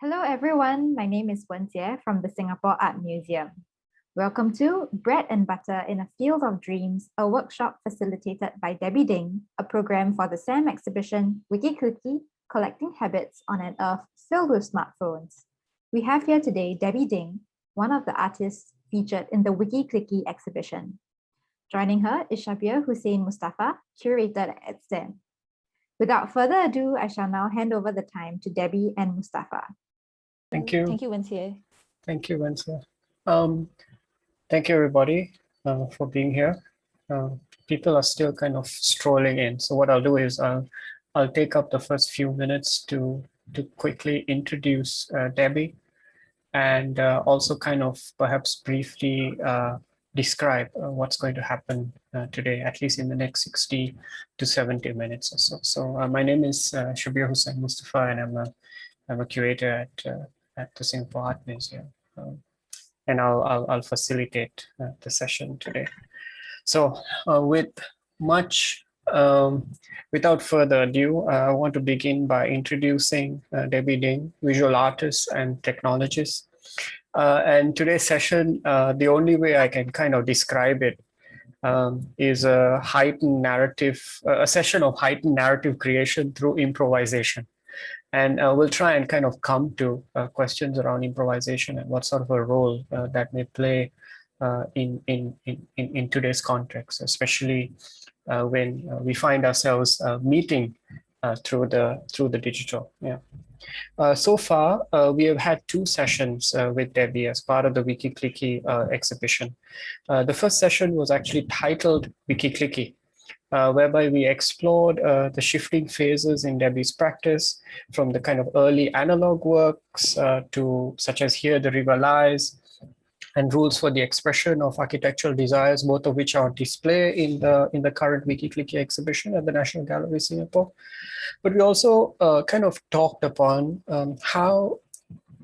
Hello everyone, my name is 𝘊𝘰𝘭𝘭𝘦𝘥 from the Singapore Art Museum. Welcome to Bread and Butter in a Field of Dreams, a workshop facilitated by 𝘸𝘪𝘵, a program for the SAM exhibition Wikicliki, Collecting Habits on an Earth Filled with Smartphones. We have here today 𝘸𝘪𝘵, one of the artists featured in the Wikicliki exhibition. Joining her is 𝘞𝘫𝘭𝘭𝘦𝘥, curator at SAM. Without further ado, I shall now hand over the time to Debbie and Mustafa. Thank you. Thank you, 𝘊𝘰𝘭𝘭𝘦𝘥. Thank you, 𝘊𝘰𝘭𝘭. Thank you, everybody, for being here. People are still kind of strolling in. So what I'll do is I'll take up the first few minutes to quickly introduce Debbie and also kind of perhaps briefly describe what's going to happen today, at least in the next 60 to 70 minutes or so. So my name is 𝘞𝘫𝘭𝘭𝘦𝘥, and I'm a curator at the Singapore Art Museum, and I'll facilitate the session today. So without further ado, I want to begin by introducing 𝘸𝘪𝘵, visual artist and technologist. And today's session, the only way I can kind of describe it is a session of heightened narrative creation through improvisation. And we'll try and kind of come to questions around improvisation and what sort of a role that may play in today's context, especially when we find ourselves meeting through the digital. Yeah. So far, we have had two sessions with 𝘸𝘪𝘵 as part of the Wikicliki exhibition. The first session was actually titled Wikicliki, whereby we explored the shifting phases in 𝘸𝘪𝘵's practice, from the kind of early analog works to such as here the river lies and rules for the expression of architectural desires, both of which are on display in the current Wikicliki exhibition at the National Gallery, Singapore. But we also kind of talked upon how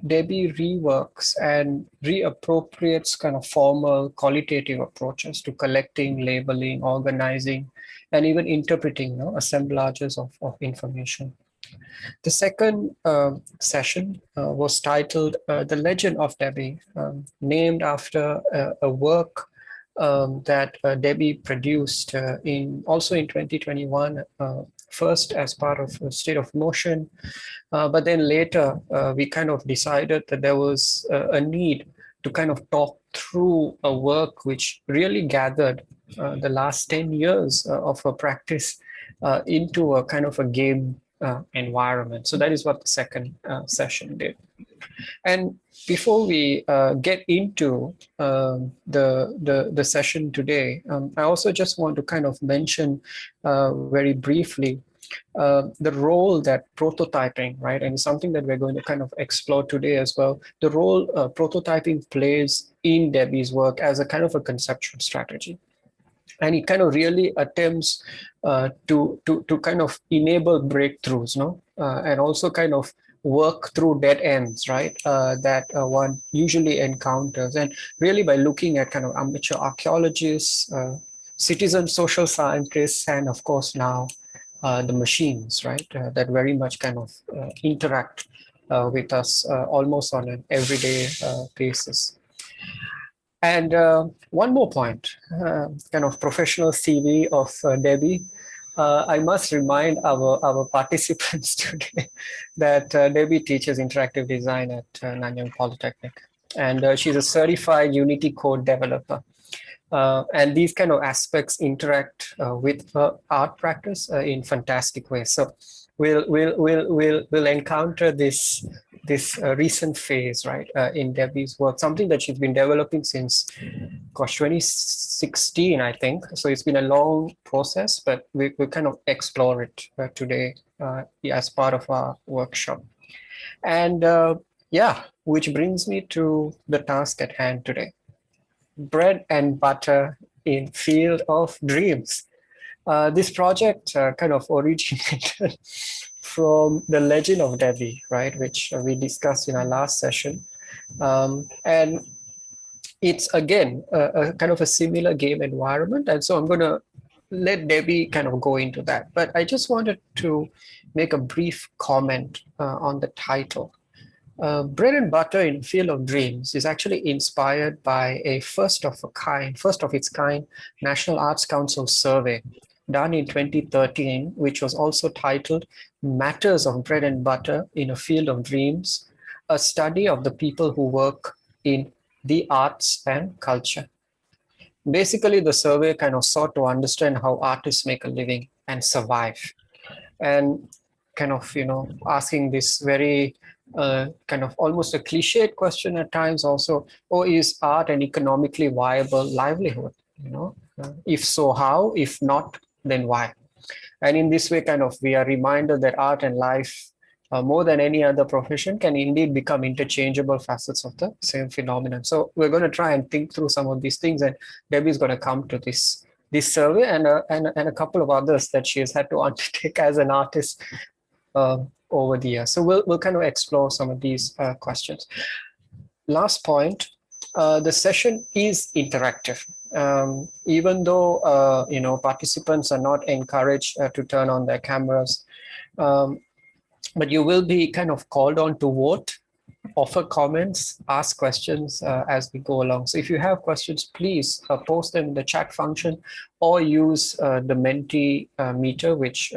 𝘸𝘪𝘵 reworks and reappropriates kind of formal qualitative approaches to collecting, labeling, organizing, and even interpreting assemblages of information. The second session was titled The Legend of 𝘸𝘪𝘵, named after a work that 𝘸𝘪𝘵 produced also in 2021, first as part of a State of Motion, but then later we kind of decided that there was a need to kind of talk through a work which really gathered the last 10 years of her practice into a kind of a game environment. So that is what the second session did. And before we get into the session today, I also just want to kind of mention very briefly the role that prototyping, right, and something that we're going to kind of explore today as well, the role prototyping plays in 𝘸𝘪𝘵's work as a kind of a conceptual strategy. And it kind of really attempts to kind of enable breakthroughs, and also kind of work through dead ends, right, that one usually encounters. And really by looking at kind of amateur archaeologists, citizen social scientists, and of course now the machines, right, that very much kind of interact with us almost on an everyday basis. And one more point, kind of professional CV of 𝘸𝘪𝘵. I must remind our participants today that 𝘸𝘪𝘵 teaches interactive design at Nanyang Polytechnic, and she's a certified Unity code developer. And these kind of aspects interact with her art practice in fantastic ways. So we'll encounter this recent phase, right, in 𝘸𝘪𝘵's work, something that she's been developing since, gosh, 2016, I think. So it's been a long process, but we'll kind of explore it today as part of our workshop. And yeah, which brings me to the task at hand today. Bread and butter in Field of Dreams. This project kind of originated from the legend of 𝘸𝘪𝘵, right, which we discussed in our last session. And it's again a kind of a similar game environment. And so I'm going to let 𝘸𝘪𝘵 kind of go into that. But I just wanted to make a brief comment on the title. Bread and Butter in Field of Dreams is actually inspired by a first of its kind National Arts Council survey done in 2013, which was also titled Matters of Bread and Butter in a Field of Dreams, a study of the people who work in the arts and culture. Basically, the survey kind of sought to understand how artists make a living and survive, and kind of, asking this very kind of almost a cliched question at times also, or is art an economically viable livelihood? If so, how? If not, then why? And in this way, kind of, we are reminded that art and life, more than any other profession, can indeed become interchangeable facets of the same phenomenon. So we're going to try and think through some of these things, and Debbie is going to come to this survey and a couple of others that she has had to undertake as an artist over the years. So we'll kind of explore some of these questions. Last point, the session is interactive. Even though participants are not encouraged to turn on their cameras, but you will be kind of called on to vote, offer comments, ask questions as we go along. So if you have questions, please post them in the chat function, or use the Mentimeter, which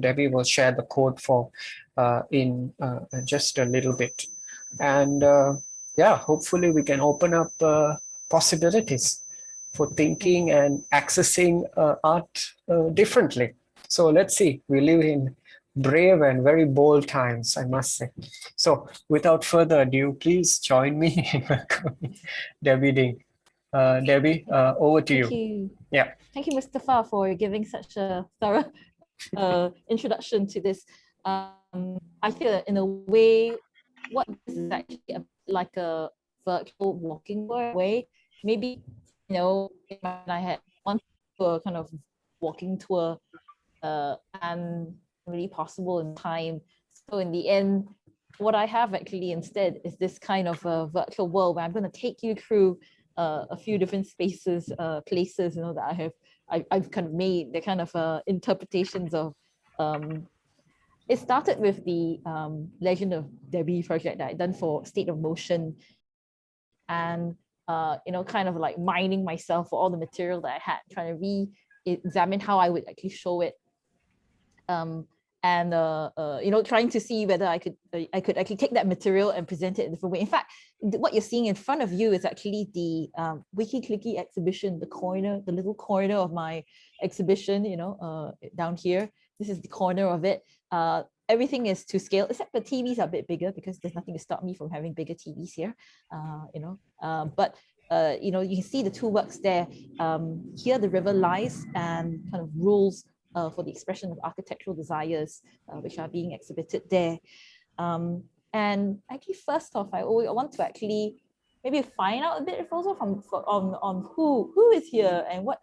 Debbie will share the code for in just a little bit. And yeah, hopefully we can open up possibilities for thinking and accessing art differently. So let's see, we live in brave and very bold times, I must say. So without further ado, please join me in welcoming Debbie Ding. Debbie, over to you. Thank you. Yeah. Thank you, Mustafa, for giving such a thorough introduction to this. I feel in a way, what this is actually like a virtual walking way. Maybe, I had one tour, kind of walking tour, and really possible in time. So in the end, what I have actually instead is this kind of a virtual world where I'm going to take you through a few different spaces, places, that I've kind of made the kind of interpretations of. It started with the Legend of Debbie project that I'd done for State of Motion, and kind of like mining myself for all the material that I had, trying to re-examine how I would actually show it. Trying to see whether I could actually take that material and present it in a different way. In fact, what you're seeing in front of you is actually the Wikicliki exhibition, the little corner of my exhibition, down here. This is the corner of it. Everything is to scale, except the TVs are a bit bigger because there's nothing to stop me from having bigger TVs here, but you can see the two works there. Here the river lies, and kind of rules for the expression of architectural desires, which are being exhibited there. And actually, first off, I want to actually maybe find out a bit also on who is here and what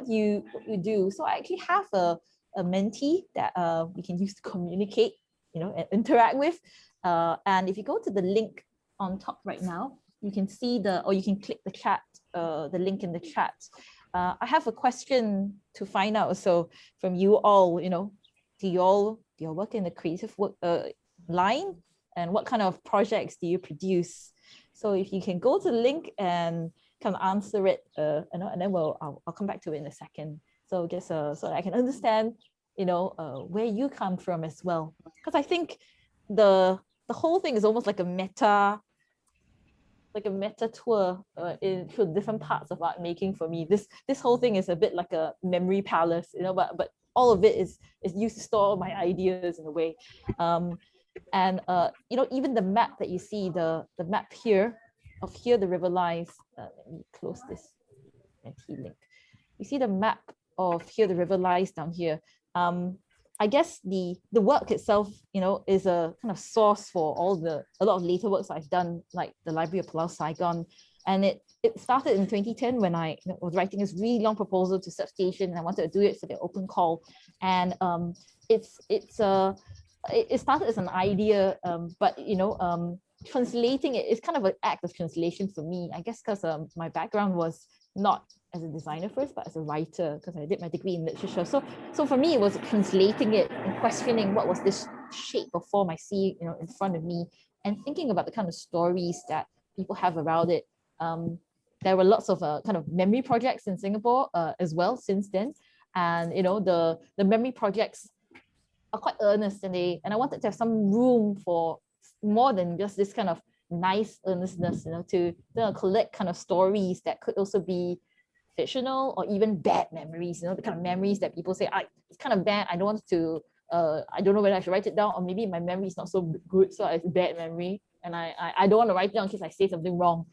you do. So I actually have a mentee that we can use to communicate, and interact with. And if you go to the link on top right now, you can see or you can click the chat, the link in the chat. I have a question to find out. So from you all, do you all work in the creative work line, and what kind of projects do you produce? So if you can go to the link and kind of answer it, and then I'll come back to it in a second. So just so that I can understand, where you come from as well, because I think the whole thing is almost like a meta tour into different parts of art making for me. This whole thing is a bit like a memory palace, but all of it is used to store my ideas in a way. Even the map that you see, the map here the river lies. Let me close this link. You see the map of Here the River Lies down here. I guess the work itself, is a kind of source for a lot of later works I've done, like the Library of Pulau Saigon. And it started in 2010 when I was writing this really long proposal to Substation, and I wanted to do it for the open call. And it started as an idea, but translating it is kind of an act of translation for me, I guess, because my background was not as a designer first, but as a writer, because I did my degree in literature. So for me, it was translating it and questioning what was this shape or form I see, in front of me, and thinking about the kind of stories that people have around it. There were lots of kind of memory projects in Singapore as well since then. And, you know, the memory projects are quite earnest, and I wanted to have some room for more than just this kind of nice earnestness, you know, to collect kind of stories that could also be fictional or even bad memories, you know, the kind of memories that people say, it's kind of bad, I don't want to, I don't know whether I should write it down, or maybe my memory is not so good, so it's a bad memory, and I don't want to write it down in case I say something wrong.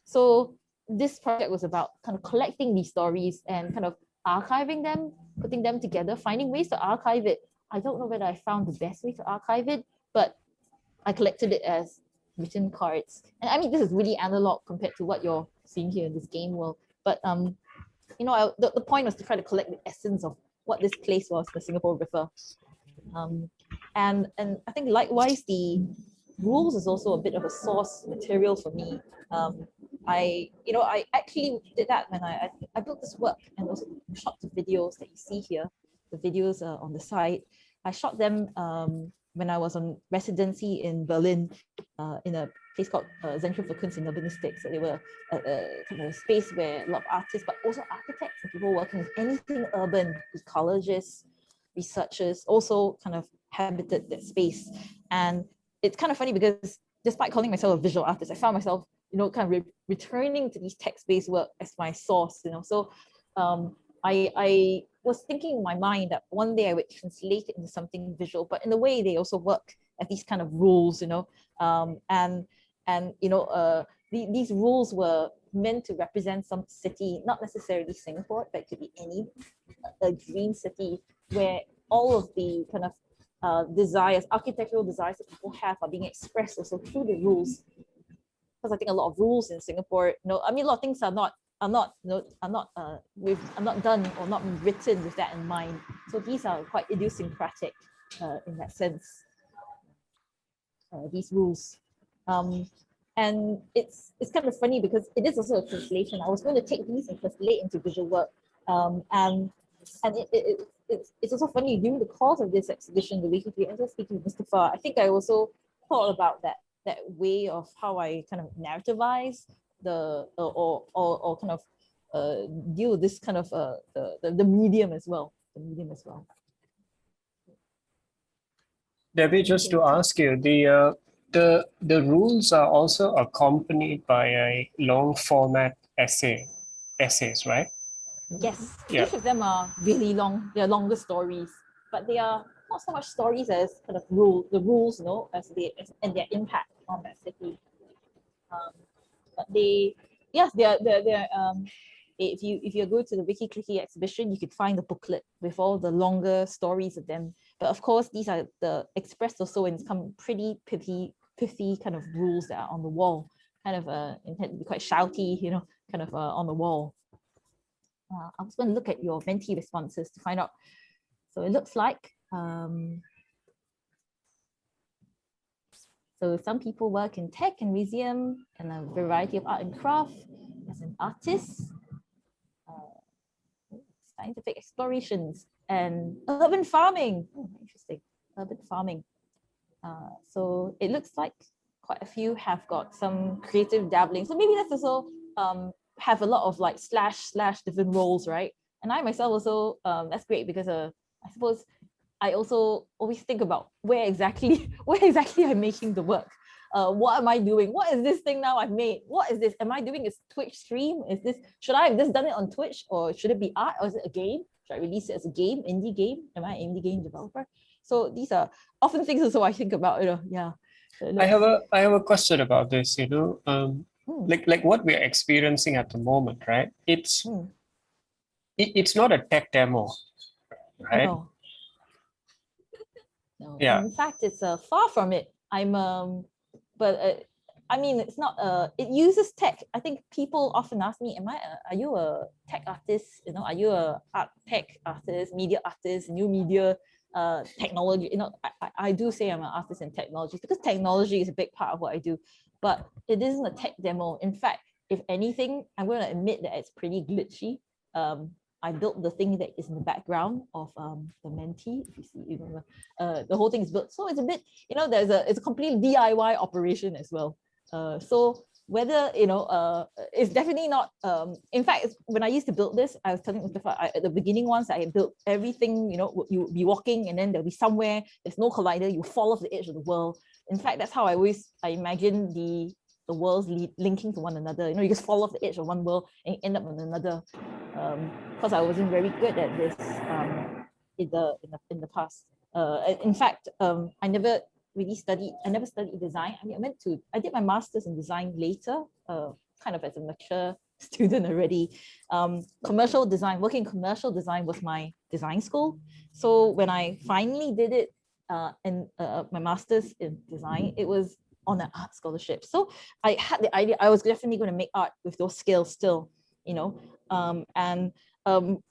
So this project was about kind of collecting these stories and kind of archiving them, putting them together, finding ways to archive it. I don't know whether I found the best way to archive it, but I collected it as written cards. And I mean, this is really analog compared to what you're seeing here in this game world. But you know, the point was to try to collect the essence of what this place was, the Singapore River. And I think likewise, the rules is also a bit of a source material for me. I actually did that when I built this work, and also shot the videos that you see here. The videos are on the side. I shot them when I was on residency in Berlin, in a place called 𝘊𝘰𝘭𝘭𝘦𝘤𝘪𝘐. So they were a kind of a space where a lot of artists, but also architects and people working with anything urban, ecologists, researchers, also kind of habited that space. And it's kind of funny because despite calling myself a visual artist, I found myself, you know, kind of returning to these text-based work as my source, you know. So I was thinking in my mind that one day I would translate it into something visual, but in a way they also work as these kind of rules, you know, and you know, these rules were meant to represent some city, not necessarily Singapore, but it could be any a dream city where all of the kind of desires, architectural desires that people have are being expressed also through the rules. Because I think a lot of rules in Singapore, you know, I mean, a lot of things are not done or not written with that in mind. So these are quite idiosyncratic in that sense. These rules, and it's kind of funny because it is also a translation. I was going to take these and translate into visual work, and it's also funny during the course of this exhibition, the Wikicliki. As I was speaking with Mustafa, I think I also thought about that way of how I kind of narrativize or kind of deal with this kind of the medium as well. Debbie, just to ask you, the rules are also accompanied by a long format essays, right? Yes, yeah. Each of them are really long. They're longer stories, but they are not so much stories as kind of the rules, you know, and their impact on that city. But if you go to the Wikicliki exhibition, you could find the booklet with all the longer stories of them. But of course, these are expressed also in some pretty pithy kind of rules that are on the wall, kind of intended to be quite shouty, you know, kind of on the wall. I was going to look at your mentee responses to find out. So it looks like, so some people work in tech and museum and a variety of art and craft as an artist, scientific explorations, and urban farming. Oh, interesting, urban farming. So it looks like quite a few have got some creative dabbling. So maybe that's also have a lot of like slash different roles, right? And I myself also, that's great because I suppose I also always think about where exactly I'm making the work. What am I doing? What is this thing now I've made? What is this? Am I doing a Twitch stream? Should I have just done it on Twitch, or should it be art, or is it a game? Should I release it as a game, indie game? Am I an indie game developer? So these are often things also I think about, you know, yeah. I have a question about this, you know, like what we're experiencing at the moment, right? It's not a tech demo, right? No. Yeah. In fact, it's far from it. But I mean, it's not. It uses tech. I think people often ask me, are you a tech artist? You know, are you a tech artist, media artist, new media, technology? You know, I do say I'm an artist in technology because technology is a big part of what I do. But it isn't a tech demo. In fact, if anything, I'm going to admit that it's pretty glitchy. I built the thing that is in the background of the Mentee. If you see, you remember, the whole thing is built. So it's a bit, it's a complete DIY operation as well. So whether, it's definitely not, in fact, when I used to build this, I was telling Mustafa, at the beginning once I built everything, you'll be walking and then there'll be somewhere, there's no collider, you fall off the edge of the world. In fact, that's how I imagine the worlds linking to one another. You just fall off the edge of one world and end up on another. Because I wasn't very good at this in the past. In fact, I never studied design. I mean, I did my master's in design later, kind of as a mature student already. Commercial design, working in commercial design was my design school. So when I finally did it in my master's in design, it was on an art scholarship. So I had the idea I was definitely going to make art with those skills still,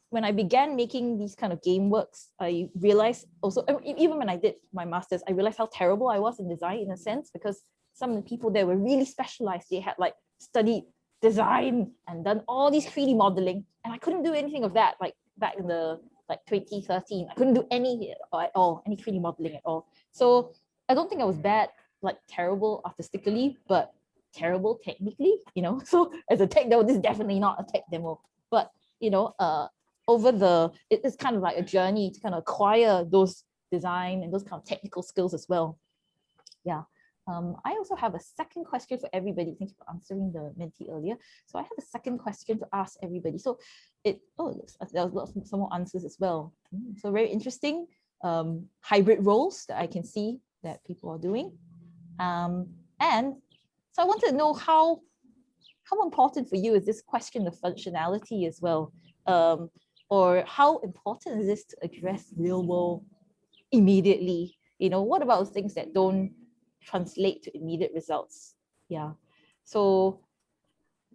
when I began making these kind of game works, I realized also, even when I did my master's, I realized how terrible I was in design in a sense, because some of the people there were really specialized. They had studied design and done all these 3D modeling, and I couldn't do anything of that. Like back in the 2013, I couldn't do any at all, any 3D modeling at all. So I don't think I was bad, terrible artistically, but terrible technically, So as a tech demo, this is definitely not a tech demo, but it's kind of like a journey to kind of acquire those design and those kind of technical skills as well. Yeah. I also have a second question for everybody. Thank you for answering the Mentee earlier. So I have a second question to ask everybody. So there was some more answers as well. So very interesting hybrid roles that I can see that people are doing. And so I wanted to know how important for you is this question of functionality as well? Or how important is this to address real world immediately? What about things that don't translate to immediate results? Yeah. So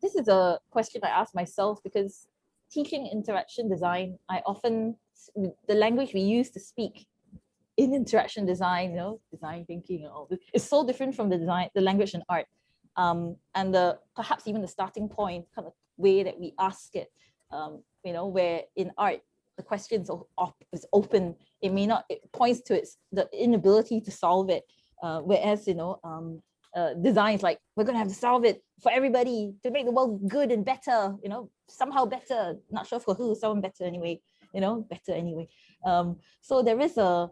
this is a question I ask myself, because teaching interaction design, the language we use to speak in interaction design, design thinking and all this, is so different from the language in art. And perhaps even the starting point, kind of way that we ask it, where in art, the question is open. It points to the inability to solve it. Whereas, design is like, we're going to have to solve it for everybody to make the world good and better, somehow better, not sure for who, someone better anyway, better anyway. So there is a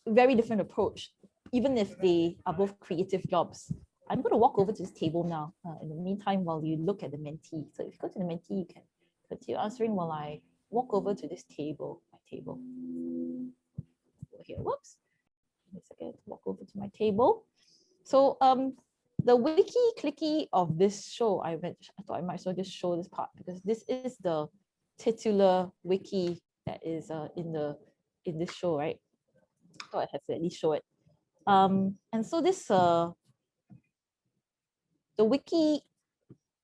very different approach, even if they are both creative jobs. I'm going to walk over to this table now. In the meantime, while you look at the Mentee. So if you go to the Mentee, you can continue answering while I walk over to this table, my table. Here, whoops. Give me a second to walk over to my table. So the Wikicliki of this show, I thought I might as well just show this part, because this is the titular wiki that is in this show, right? I thought I had to at least show it. And so this the wiki,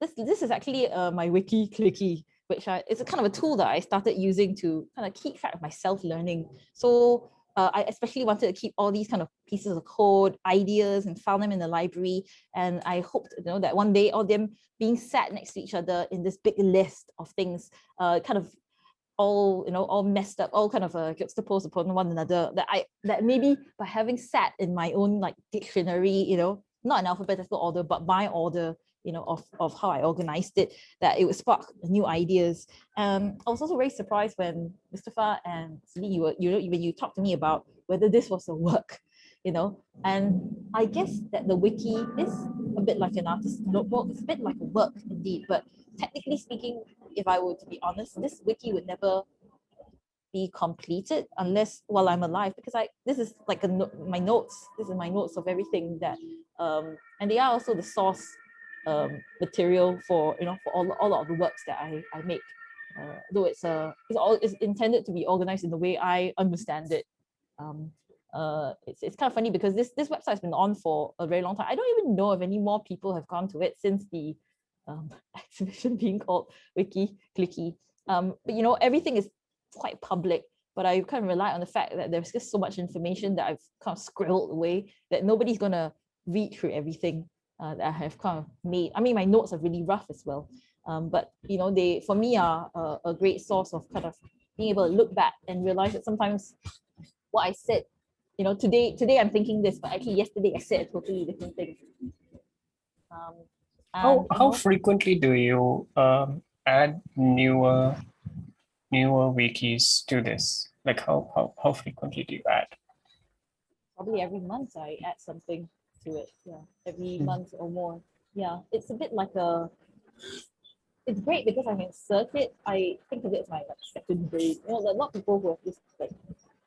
this is actually my Wikicliki, which it's a kind of a tool that I started using to kind of keep track of my self-learning. So I especially wanted to keep all these kind of pieces of code, ideas, and file them in the library. And I hoped, that one day all them being sat next to each other in this big list of things, kind of all messed up, all kind of juxtaposed upon one another, that maybe by having sat in my own dictionary, not in alphabetical order, but by order, of how I organized it, that it would spark new ideas. I was also very surprised when Mustafa and Lee, when you talked to me about whether this was a work, and I guess that the wiki is a bit like an artist's notebook. It's a bit like a work indeed, but technically speaking, if I were to be honest, this wiki would never be completed unless while I'm alive, because this is like my notes. This is my notes of everything that, and they are also the source material for for all of the works that I make. Though it's intended to be organized in the way I understand it. It's kind of funny because this website has been on for a very long time. I don't even know if any more people have gone to it since the exhibition being called Wikicliki. But everything is quite public, but I kind of rely on the fact that there's just so much information that I've kind of scribbled away that nobody's gonna read through everything that I have kind of made. I mean, my notes are really rough as well. But you know, they for me are a great source of kind of being able to look back and realize that sometimes what I said, you know, today I'm thinking this, but actually yesterday I said a totally different thing. How frequently do you add newer wikis to this? Like how frequently do you add? Probably every month I add something to it. Yeah, every month or more. Yeah, it's a bit like a. It's great because I can search it. I think of it as my like second brain. You know, a lot of people who have this like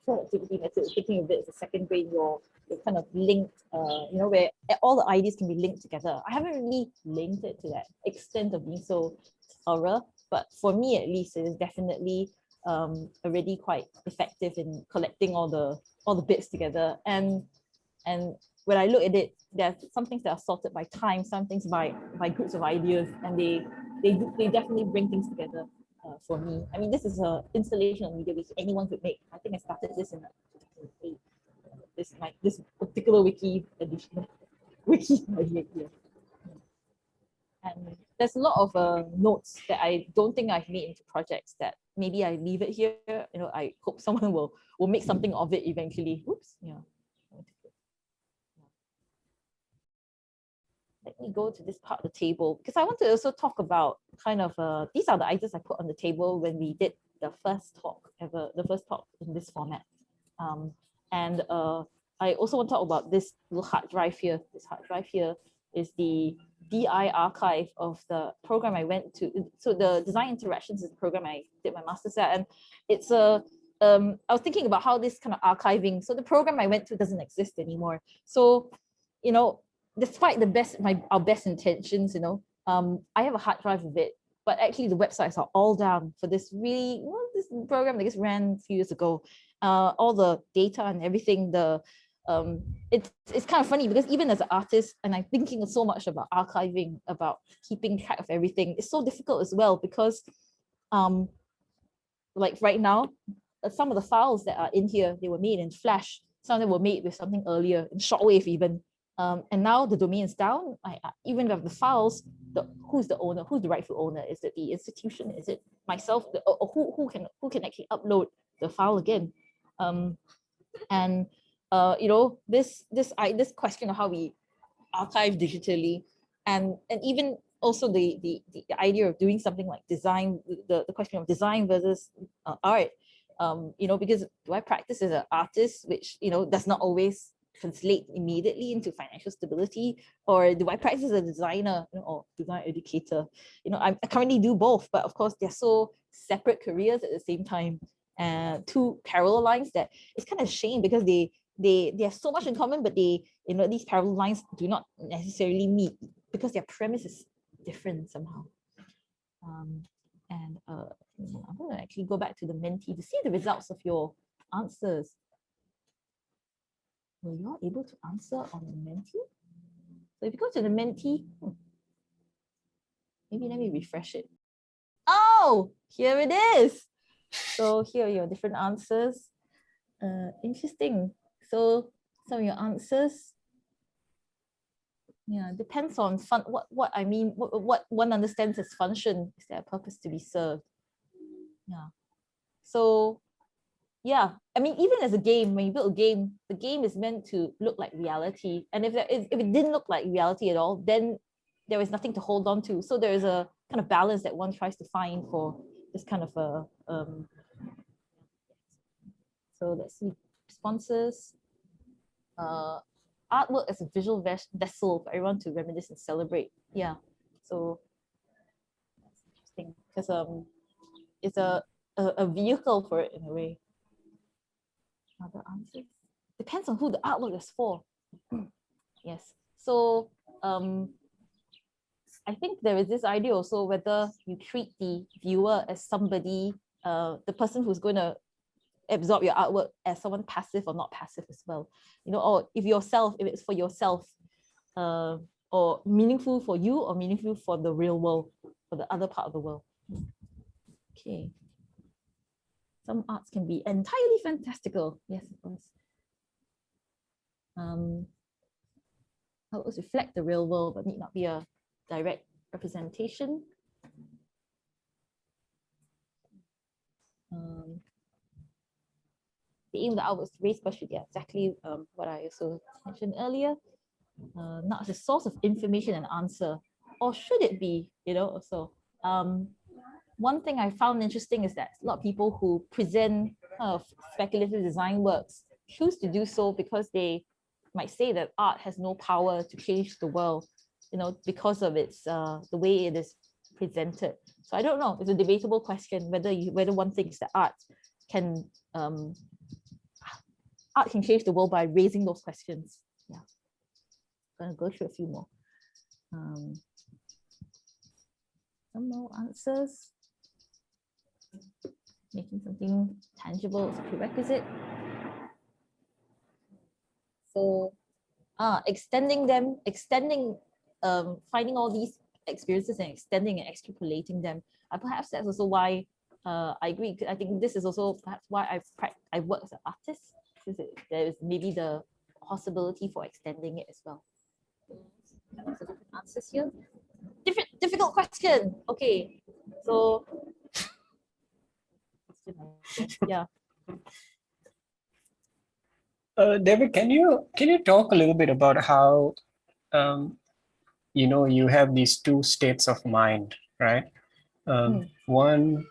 productivity method thinking of it as a second brain. You're kind of linked. You know, where all the ideas can be linked together. I haven't really linked it to that extent of being so thorough, but for me at least, it is definitely already quite effective in collecting all the bits together. And when I look at it, there's some things that are sorted by time, some things by groups of ideas, and they definitely bring things together for me. I mean, this is an installation of media which anyone could make. I think I started this in 2008. This particular wiki edition, wiki project here. And there's a lot of notes that I don't think I've made into projects that maybe I leave it here. You know, I hope someone will make something of it eventually. Oops, yeah. Let me go to this part of the table because I want to also talk about kind of these are the items I put on the table when we did the first talk ever, the first talk in this format. And I also want to talk about this little hard drive here. This hard drive here is the DI archive of the program I went to. So the design interactions is the program I did my master's at, and it's a I was thinking about how this kind of archiving. So the program I went to doesn't exist anymore. So, you know, despite our best intentions, you know, I have a hard drive of it, but actually the websites are all down for this this program that just ran a few years ago. All the data and everything, it's kind of funny because even as an artist, and I'm thinking so much about archiving, about keeping track of everything, it's so difficult as well because like right now, some of the files that are in here, they were made in Flash, some of them were made with something earlier, in shortwave even. And now the domain is down. Even with the files, who's the owner? Who's the rightful owner? Is it the institution? Is it myself? Or who can actually upload the file again? You know, this question of how we archive digitally, and even also the idea of doing something like design, the question of design versus art. You know, because do I practice as an artist, which, you know, does not always translate immediately into financial stability, or do I practice as a designer, you know, or design educator? You know, I currently do both, but of course they're so separate careers at the same time, and two parallel lines that it's kind of a shame because they have so much in common, but you know, these parallel lines do not necessarily meet because their premise is different somehow. I'm going to actually go back to the Menti to see the results of your answers. Were you all able to answer on the Menti? So if you go to the Menti, maybe let me refresh it. Oh, here it is. So here are your different answers. Interesting. So some of your answers, yeah, depends on what I mean, what one understands as function. Is there a purpose to be served? Yeah. So yeah, I mean, even as a game, when you build a game, the game is meant to look like reality. And if it didn't look like reality at all, then there is nothing to hold on to. So there is a kind of balance that one tries to find for this kind of a. So let's see responses. Artwork as a visual vessel for everyone to reminisce and celebrate. Yeah, so that's interesting because it's a vehicle for it in a way. Other answers depends on who the artwork is for. Yes, so I think there is this idea also whether you treat the viewer as somebody, the person who's going to absorb your artwork, as someone passive or not passive as well, you know, or if it's for yourself, or meaningful for you or meaningful for the real world, for the other part of the world. Okay, some arts can be entirely fantastical. Yes, of course. Artworks reflect the real world but need not be a direct representation. The aim of the outwards raised question, yeah, exactly what I also mentioned earlier. Not as a source of information and answer, or should it be, also. One thing I found interesting is that a lot of people who present speculative design works choose to do so because they might say that art has no power to change the world, because of its the way it is presented. So I don't know. It's a debatable question whether one thinks that art can change the world by raising those questions. Yeah, I'm gonna go through a few more. Some more answers. Making something tangible is a prerequisite. So, finding all these experiences and extending and extrapolating them. Perhaps that's also why I agree. I think this is also perhaps why I work as an artist, because there is maybe the possibility for extending it as well. So different answers here. Difficult question. Okay, so yeah. David, can you talk a little bit about how you have these two states of mind, right? One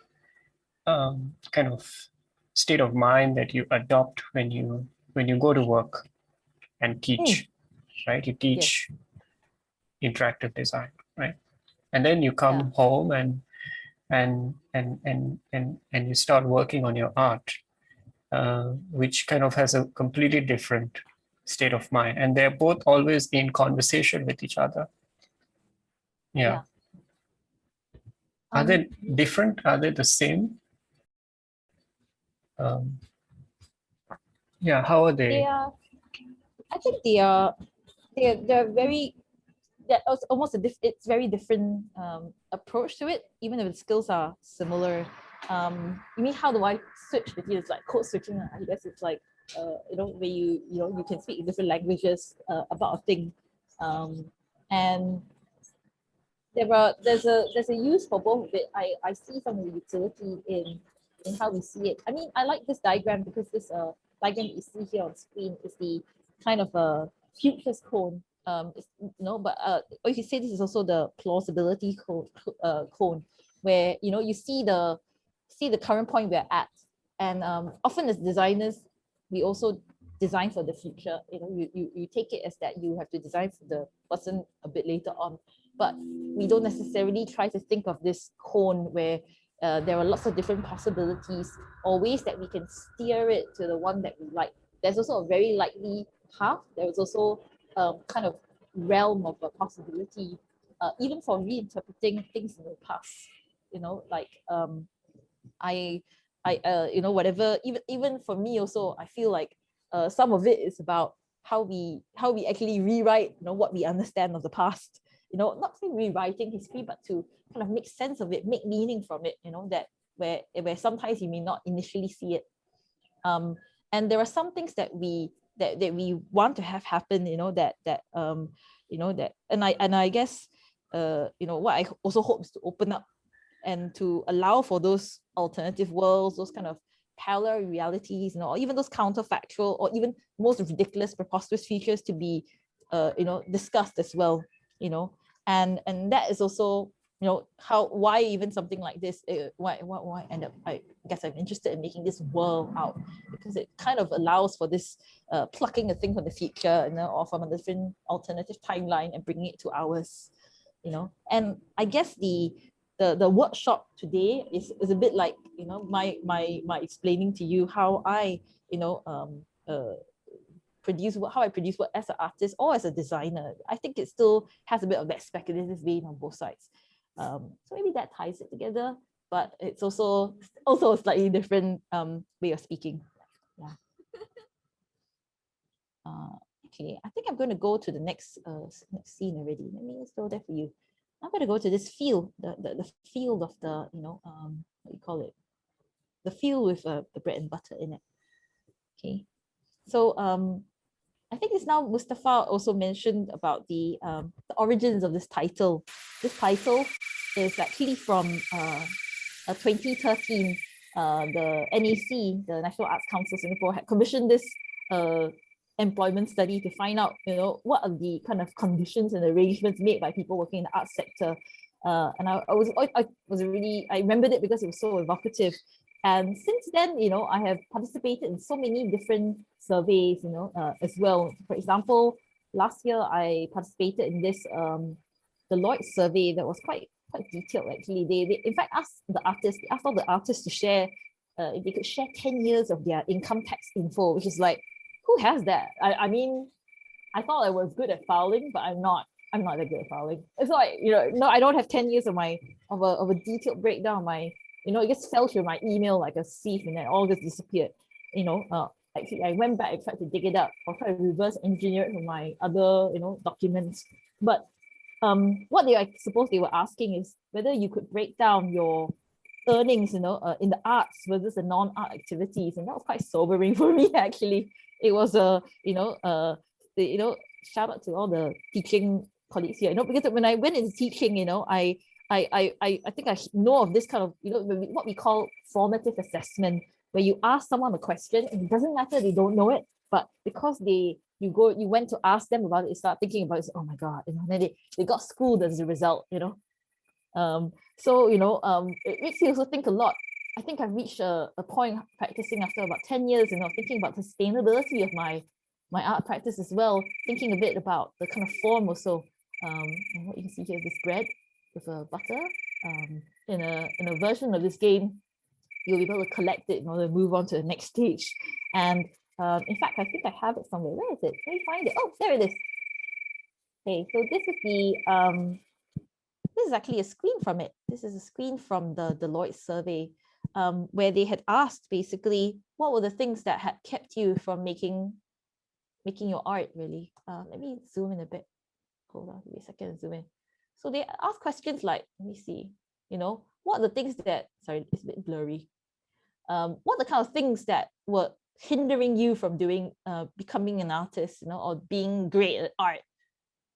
kind of state of mind that you adopt when you go to work and teach, right? You teach interactive design, right? And then you come home and you start working on your art, which kind of has a completely different state of mind, and they're both always in conversation with each other. Yeah. Are they different? Are they the same? Yeah. How are they? I think they're very. That's almost it's very different approach to it, even if the skills are similar. You mean, how do I switch between? It's like code switching. I guess it's like where you can speak different languages about a thing, and there's a use for both of it. I see some of the utility in how we see it. I mean, I like this diagram because this diagram that you see here on screen is the kind of a futures cone. But or you could say this is also the plausibility cone, where you see the current point we're at, and often as designers we also design for the future. You take it as that you have to design for the person a bit later on, but we don't necessarily try to think of this cone where there are lots of different possibilities or ways that we can steer it to the one that we like. There's also a very likely path. There is also kind of realm of a possibility, even for reinterpreting things in the past. Whatever. Even for me also, I feel like some of it is about how we actually rewrite, what we understand of the past. Not say rewriting history, but to kind of make sense of it, make meaning from it. That where sometimes you may not initially see it. And there are some things that we want to have happen, and I guess what I also hope is to open up and to allow for those alternative worlds, those kind of parallel realities, or even those counterfactual or even most ridiculous, preposterous features to be discussed as well, and that is also why even something like this, why end up, I guess I'm interested in making this world out, because it kind of allows for this plucking a thing from the future, or from a different alternative timeline and bringing it to ours, and I guess the workshop today is a bit like my explaining to you how I produce work as an artist or as a designer. I think it still has a bit of that speculative vein on both sides. So maybe that ties it together, but it's also a slightly different way of speaking. Yeah. Okay, I think I'm going to go to the next scene already. Let me just go there for you. I'm going to go to this field, the field of the what you call it, the field with the bread and butter in it. Okay, so I think it's now Mustafa also mentioned about the origins of this title. This title is actually from 2013. the NAC, the National Arts Council Singapore, had commissioned this employment study to find out, what are the kind of conditions and arrangements made by people working in the arts sector. And I remembered it because it was so evocative. And since then, I have participated in so many different surveys, as well. For example, last year I participated in this Deloitte survey that was quite detailed. Actually, they in fact asked all the artists to share if they could share 10 years of their income tax info, which is like, who has that? I mean, I thought I was good at filing, but I'm not that good at filing. It's like, no, I don't have 10 years of a detailed breakdown of my, it just fell through my email like a sieve and then all just disappeared. Actually, I went back and tried to dig it up or try to reverse engineer it from my other, documents. But what I suppose they were asking is whether you could break down your earnings, in the arts versus the non-art activities, and that was quite sobering for me. Actually, it was shout out to all the teaching colleagues here. Because when I went into teaching, I think I know of this kind of what we call formative assessment, where you ask someone a question and it doesn't matter they don't know it, but because you went to ask them about it, you start thinking about it, oh my god, then they got schooled as a result. It makes you also think a lot. I think I've reached a point practicing after about 10 years, thinking about sustainability of my art practice as well, thinking a bit about the kind of form also. And what you can see here is this bread with a butter. In a version of this game, you'll be able to collect it in order to move on to the next stage. And in fact, I think I have it somewhere. Where is it? Let me find it. Oh, there it is. Okay, so this is actually a screen from it. This is a screen from the Deloitte survey, where they had asked basically what were the things that had kept you from making your art, really. Let me zoom in a bit. Hold on, give me a second and zoom in. So they ask questions like, let me see, what are the things that, sorry, it's a bit blurry. What are the kind of things that were hindering you from becoming an artist, or being great at art?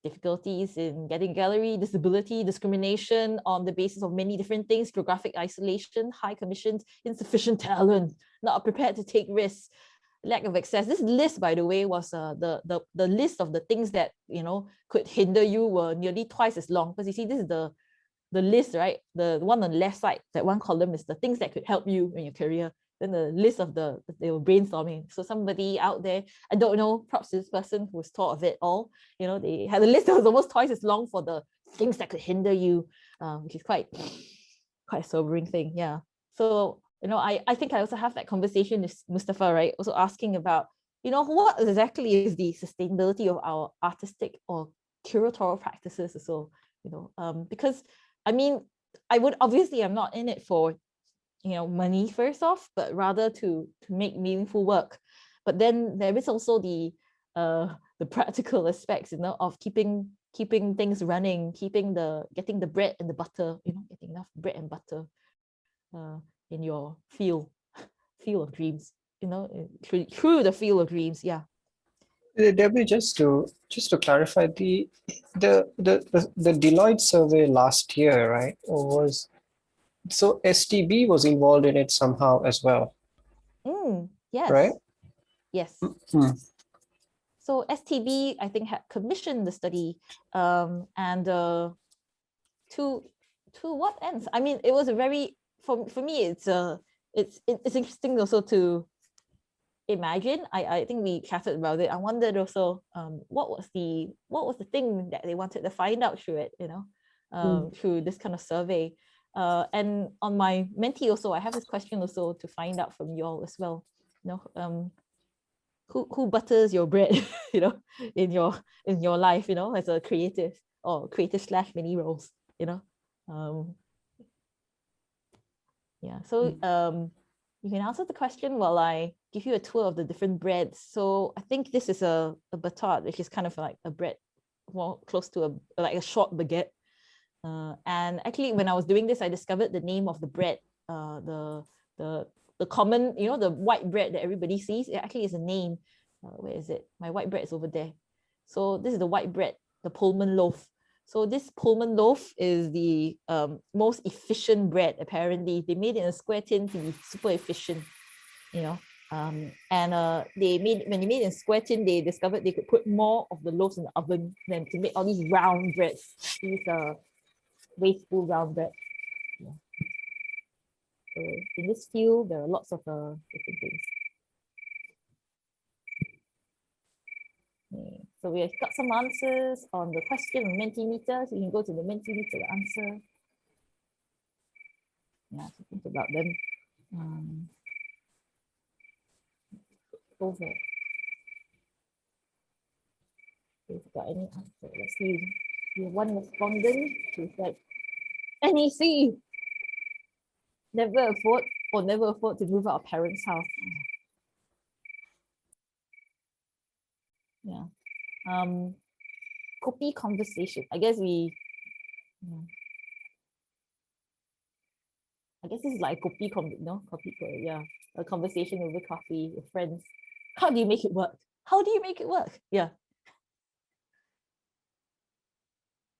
Difficulties in getting gallery, disability, discrimination on the basis of many different things, geographic isolation, high commissions, insufficient talent, not prepared to take risks, lack of access. This list, by the way, was the list of the things that could hinder you were nearly twice as long, because you see this is the list, right? The one on the left side, that one column is the things that could help you in your career. Then the list of they were brainstorming. So somebody out there, I don't know, props to this person who was taught of it all. They had a list that was almost twice as long for the things that could hinder you, which is quite a sobering thing. Yeah. So, I think I also have that conversation with Mustafa, right? Also asking about, what exactly is the sustainability of our artistic or curatorial practices. So, because I mean, I'm not in it for money first off, but rather to make meaningful work. But then there is also the practical aspects, of keeping things running, getting the bread and the butter, getting enough bread and butter in your field of dreams, through the field of dreams. Yeah. Debbie, just to clarify, the Deloitte survey last year, right, so STB was involved in it somehow as well. Yes. Right? Yes. Mm-hmm. So STB, I think, had commissioned the study, and to what ends? I mean, it was a very, for me, it's interesting also to imagine. I think we chatted about it. I wondered also, what was the thing that they wanted to find out through it, through this kind of survey. And on my Menti also, I have this question also to find out from you all as well. Who butters your bread, in your life, as a creative or creative/many roles, Yeah. So you can answer the question while I give you a tour of the different breads. So I think this is a batard, which is kind of like a bread, more close to like a short baguette. And actually, when I was doing this, I discovered the name of the bread, the common, the white bread that everybody sees. It actually is a name. Where is it? My white bread is over there. So this is the white bread, the Pullman loaf. So this Pullman loaf is the most efficient bread, apparently. They made it in a square tin to be super efficient, you know. When they made it in square tin, they discovered they could put more of the loaves in the oven than to make all these round breads, these wasteful round bread. Yeah. So in this field, there are lots of different things. Okay. So we have got some answers on the question on Mentimeter. So you can go to the Mentimeter to answer. Yeah, so think about them. Over. If you've got any answer, let's see. We have one respondent who said, NEC, never afford to move out of parents' house. Yeah. Copy conversation. I guess this is like a conversation over coffee with friends. How do you make it work? How do you make it work? Yeah.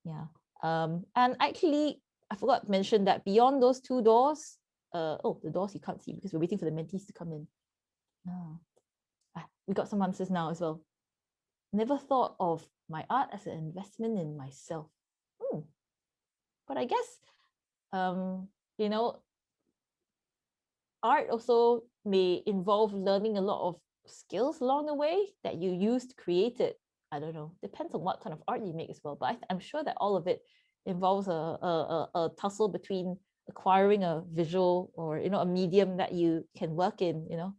Yeah. And actually, I forgot to mention that beyond those two doors, the doors you can't see because we're waiting for the mentees to come in. We got some answers now as well. Never thought of my art as an investment in myself. But I guess, you know, art also may involve learning a lot of skills along the way that you use to create it. I don't know, depends on what kind of art you make as well. But I'm sure that all of it involves a tussle between acquiring a visual or, you know, a medium that you can work in, you know.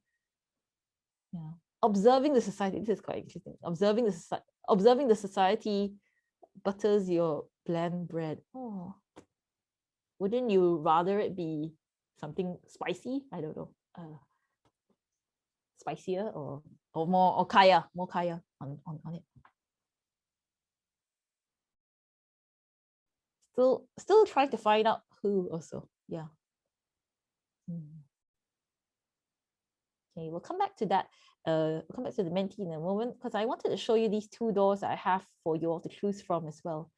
Yeah. Observing the society, this is quite interesting. Observing the society butters your bland bread. Oh, wouldn't you rather it be something spicy? I don't know, spicier or more kaya on it. Still trying to find out who also. Yeah. Okay, we'll come back to that. We'll come back to the mentee in a moment because I wanted to show you these two doors that I have for you all to choose from as well.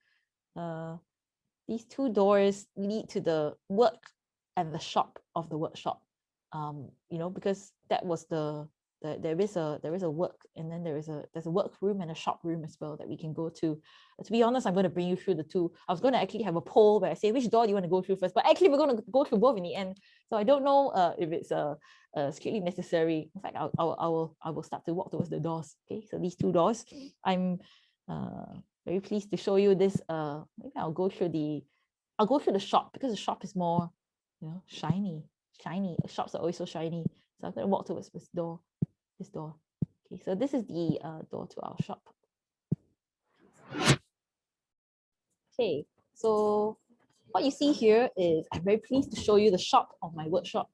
These two doors lead to the work and the shop of the workshop. You know, because that was there is a work, and then there's a work room and a shop room as well that we can go to. To be honest, I'm going to bring you through the two. I was going to actually have a poll where I say which door do you want to go through first, but actually we're going to go through both in the end. So I don't know if it's strictly necessary. In fact, I will start to walk towards the doors. Okay, so these two doors. I'm very pleased to show you this. Maybe I'll go through the shop because the shop is more, you know, shiny. Shops are always so shiny. So I'm going to walk towards this door. Okay, so this is the door to our shop. Okay, so what you see here is I'm very pleased to show you the shop of my workshop.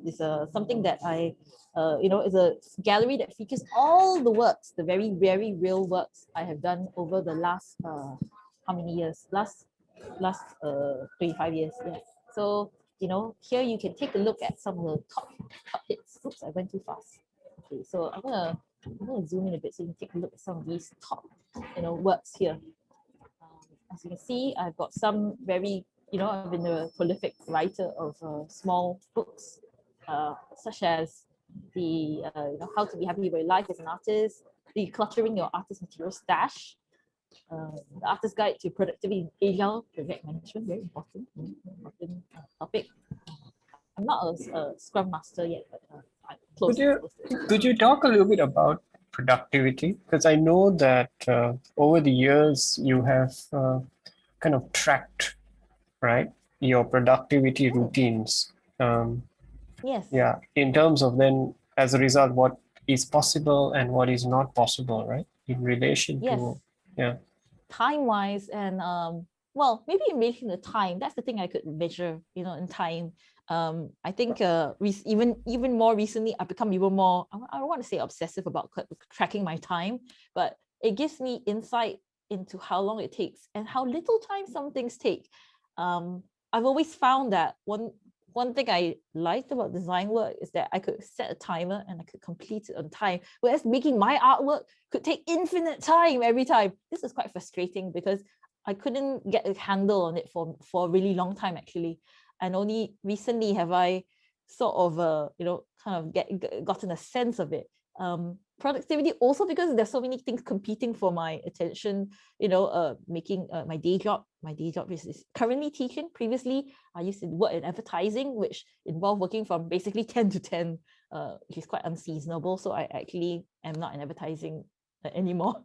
It's something that I, you know, is a gallery that features all the works, the very, very real works I have done over the last, how many years? Last 25 years, yeah. So, you know, here you can take a look at some of the top hits. Oops, I went too fast. Okay, so I'm gonna zoom in a bit so you can take a look at some of these top, you know, works here. As you can see, I've got some very, you know, I've been a prolific writer of small books, such as the you know, How to Be Happy with Your Life as an Artist, Decluttering Your Artist Material Stash, the Artist Guide to Productivity in Agile Project Management, very important topic. I'm not a Scrum Master yet, but I'm close. Could you talk a little bit about productivity? Because I know that over the years you have kind of tracked, right, your productivity routines. Yes. Yeah, in terms of then, as a result, what is possible and what is not possible, right, in relation to, yeah, time-wise and well, maybe in relation to time. That's the thing I could measure, you know, in time. I think even more recently, I've become even more, I don't want to say obsessive about tracking my time, but it gives me insight into how long it takes and how little time some things take. I've always found that one thing I liked about design work is that I could set a timer and I could complete it on time, whereas making my artwork could take infinite time every time. This is quite frustrating because I couldn't get a handle on it for a really long time actually, and only recently have I sort of kind of gotten a sense of it. Productivity also because there's so many things competing for my attention, making my day job is currently teaching. Previously I used to work in advertising, which involved working from basically 10 to 10, which is quite unseasonable, so I actually am not in advertising anymore.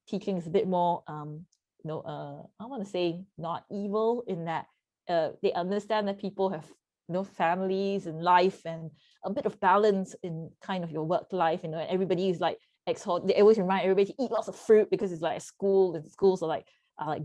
Teaching is a bit more I want to say not evil in that they understand that people have families and life and a bit of balance in kind of your work life, and everybody is like they always remind everybody to eat lots of fruit because it's like a school, and schools are like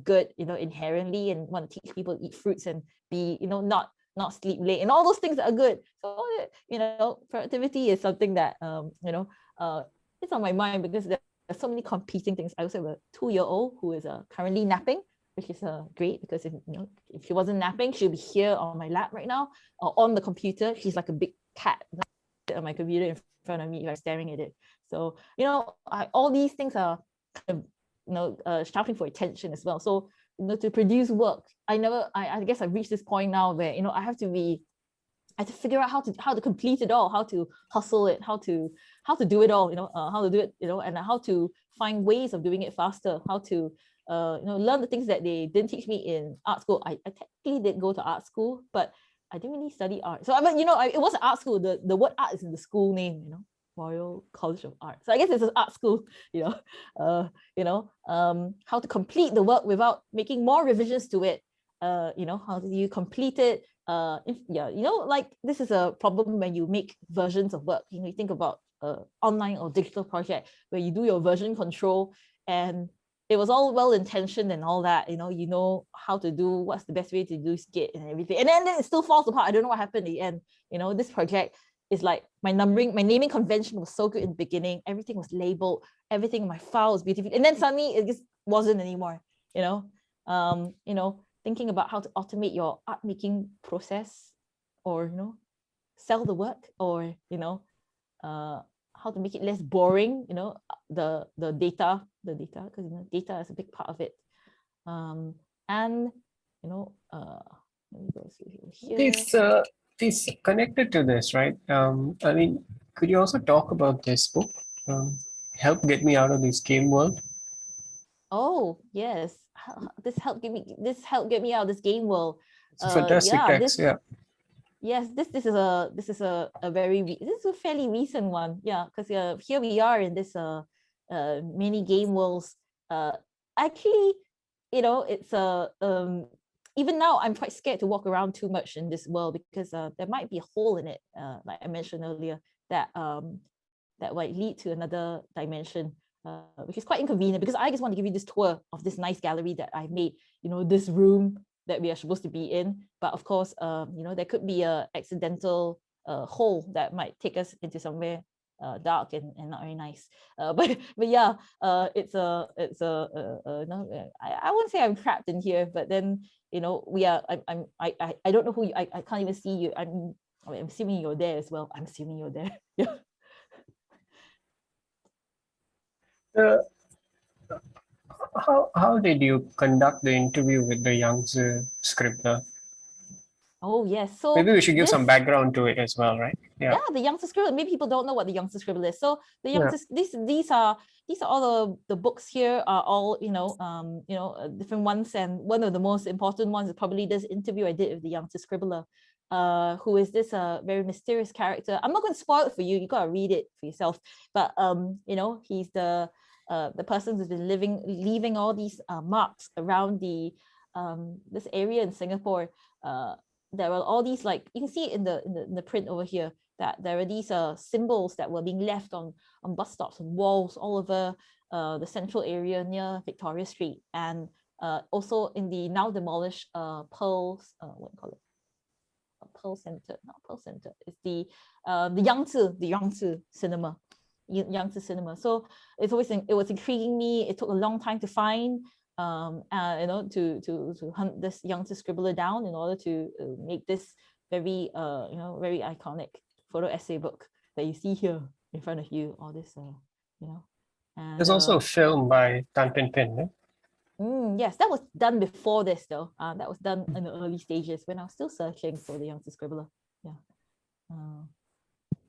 good inherently, and want to teach people to eat fruits and be not sleep late and all those things that are good. So productivity is something that it's on my mind because there's so many competing things. I also have a 2-year-old who is currently napping, which is great because if she wasn't napping, she'll be here on my lap right now or on the computer. She's like a big cat on my computer in front of me if I'm staring at it. So all these things are kind of shouting for attention as well. So to produce work, I guess I've reached this point now where I have to figure out how to complete it all, how to hustle it, how to do it all, how to do it, and how to find ways of doing it faster, how to learn the things that they didn't teach me in art school. I technically did go to art school, but I didn't really study art. So it was art school. The word art is in the school name, Royal College of Art. So I guess it's an art school, how to complete the work without making more revisions to it. How do you complete it? Like this is a problem when you make versions of work. You think about online or digital project where you do your version control, and it was all well-intentioned and all that, how to do, what's the best way to do Git and everything. And then it still falls apart. I don't know what happened in the end. This project is like my naming convention was so good in the beginning. Everything was labeled, everything in my file was beautiful. And then suddenly it just wasn't anymore, thinking about how to automate your art making process, or, sell the work, or, how to make it less boring, the data, because data is a big part of it. And let me go here. This connected to this, right? I mean, could you also talk about this book, Help Get Me Out of This Game World? Oh yes, this helped get me out of this game world. It's a fantastic text, Yes, this is a fairly recent one, because here we are in this mini game worlds. Actually, it's even now I'm quite scared to walk around too much in this world because there might be a hole in it, like I mentioned earlier, that might lead to another dimension, which is quite inconvenient because I just want to give you this tour of this nice gallery that I've made, this room that we are supposed to be in, but of course there could be a accidental hole that might take us into somewhere dark and not very nice, but yeah, it's a I won't say I'm trapped in here, but then we are, I don't know who you, I can't even see you. I'm assuming you're there as well. I'm assuming you're there. Yeah. How did you conduct the interview with the Yangtze scribbler? Oh yes, so maybe we should give some background to it as well, right? Yeah, the Yangtze scribbler. Maybe people don't know what the Yangtze scribbler is. So the Yangtze, these are all the books here are all different ones, and one of the most important ones is probably this interview I did with the Yangtze scribbler, who is this very mysterious character. I'm not going to spoil it for you. You gotta read it for yourself. But he's the person who's been leaving all these marks around this area in Singapore. There are all these, like you can see in the print over here, that there are these symbols that were being left on bus stops and walls all over the central area near Victoria Street, and also in the now demolished Pearl Center, not Pearl Center. It's the Yangtze Cinema. Yangtze Cinema. So it was intriguing me. It took a long time to find, to hunt this Yangtze scribbler down in order to make this very very iconic photo essay book that you see here in front of you. All this, and, there's also a film by Tan Pin Pin, right? Yes, that was done before this though. That was done in the early stages when I was still searching for the youngster scribbler. Yeah.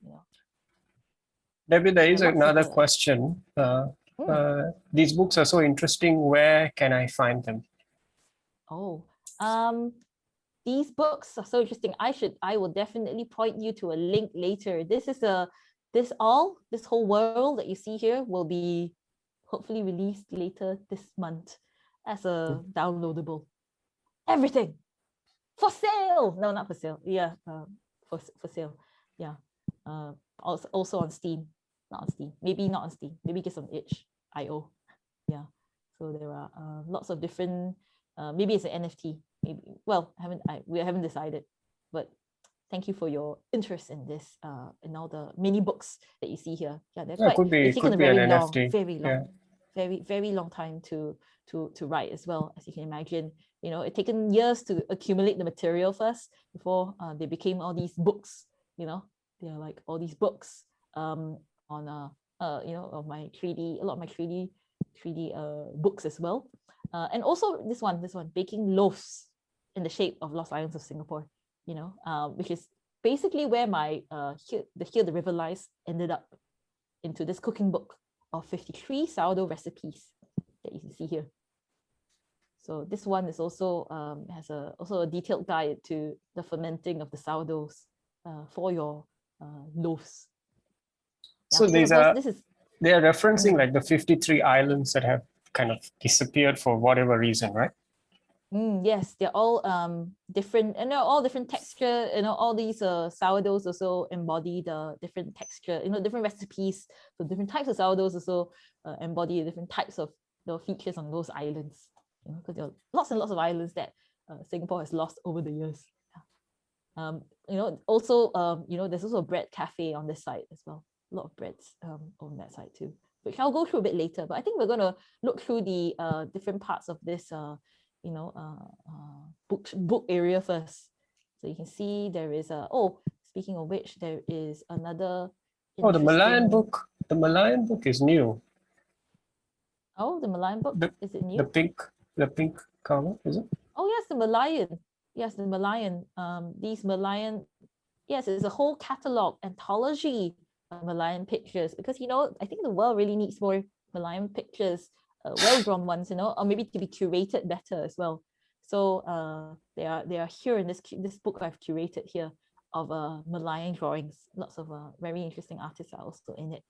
Yeah. Debbie, there is Lots of another question. These books are so interesting. Where can I find them? Oh, these books are so interesting. I will definitely point you to a link later. This whole world that you see here will be hopefully released later this month as a downloadable. Everything for sale. No, not for sale. Yeah, for sale. Yeah. Also on Steam. Not on Steam. Maybe not on Steam. Maybe just on itch.io. Yeah. So there are lots of different. Maybe it's an NFT. Maybe. Well, we haven't decided. But thank you for your interest in this. In all the mini books that you see here. Yeah, they're quite. They've taken a very long, very long time to write as well, as you can imagine. It's taken years to accumulate the material first before they became all these books. They're like all these books on of my 3D, a lot of my 3D books as well, and also this one, baking loaves in the shape of Lost Islands of Singapore. Which is basically where my Here the River Lies ended up into this cooking book of 53 sourdough recipes that you can see here. So this one is also has also a detailed guide to the fermenting of the sourdoughs for your loaves. So they are referencing like the 53 islands that have kind of disappeared for whatever reason, right? Yes, they're all different, and they're all different texture. All these sourdoughs also embody the different texture. Different recipes for different types of sourdoughs also embody different types of features on those islands. Because there are lots and lots of islands that Singapore has lost over the years. Also, there's also a bread cafe on this side as well. A lot of breads on that side too, which I'll go through a bit later. But I think we're going to look through the different parts of this book area first. So you can see there is speaking of which, there is another the Malayan book. The Malayan book is new. Oh, the Malayan book, is it new? The pink cover, is it? Oh yes, the Malayan. Yes, the Malayan. These Malayan, yes, it's a whole catalog, anthology of Malayan pictures, because I think the world really needs more Malayan pictures, well-drawn ones, or maybe to be curated better as well. So they are here in this book I've curated here of Malayan drawings. Lots of very interesting artists are also in it.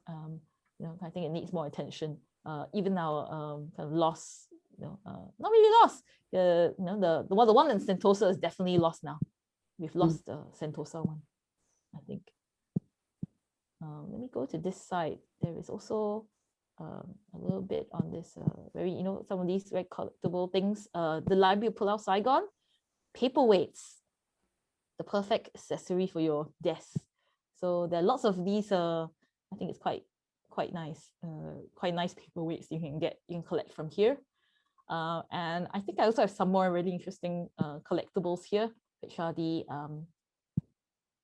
I think it needs more attention. Even our kind of lost, not really lost. The one in Sentosa is definitely lost now. We've lost the Sentosa one, I think. Let me go to this side. There is also a little bit on this very, some of these very collectible things. The Library of Pulau Saigon, paperweights, the perfect accessory for your desk. So there are lots of these. I think it's quite nice paperweights you can collect from here. And I think I also have some more really interesting collectibles here, which are the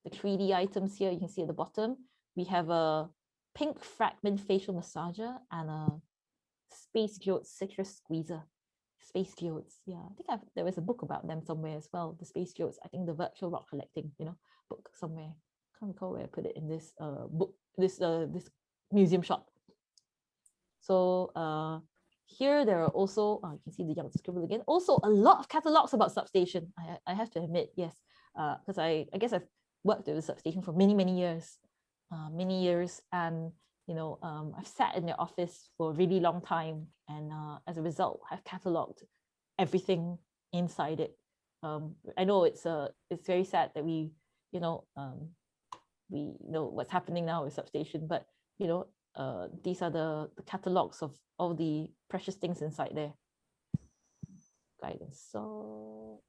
3D items here. You can see at the bottom, we have a pink fragment facial massager and a space geode citrus squeezer. Space geodes, yeah. I think there was a book about them somewhere as well. The space geodes. I think the virtual rock collecting, book somewhere. Can't recall where I put it in this book, this museum shop. So here there are also you can see the young scribble again. Also a lot of catalogs about Substation. I have to admit, yes, because I guess I've worked with the Substation for many years, and I've sat in their office for a really long time, and as a result, I've catalogued everything inside it. I know it's very sad that we know what's happening now with Substation, but these are the catalogs of all the precious things inside there. Guidance. So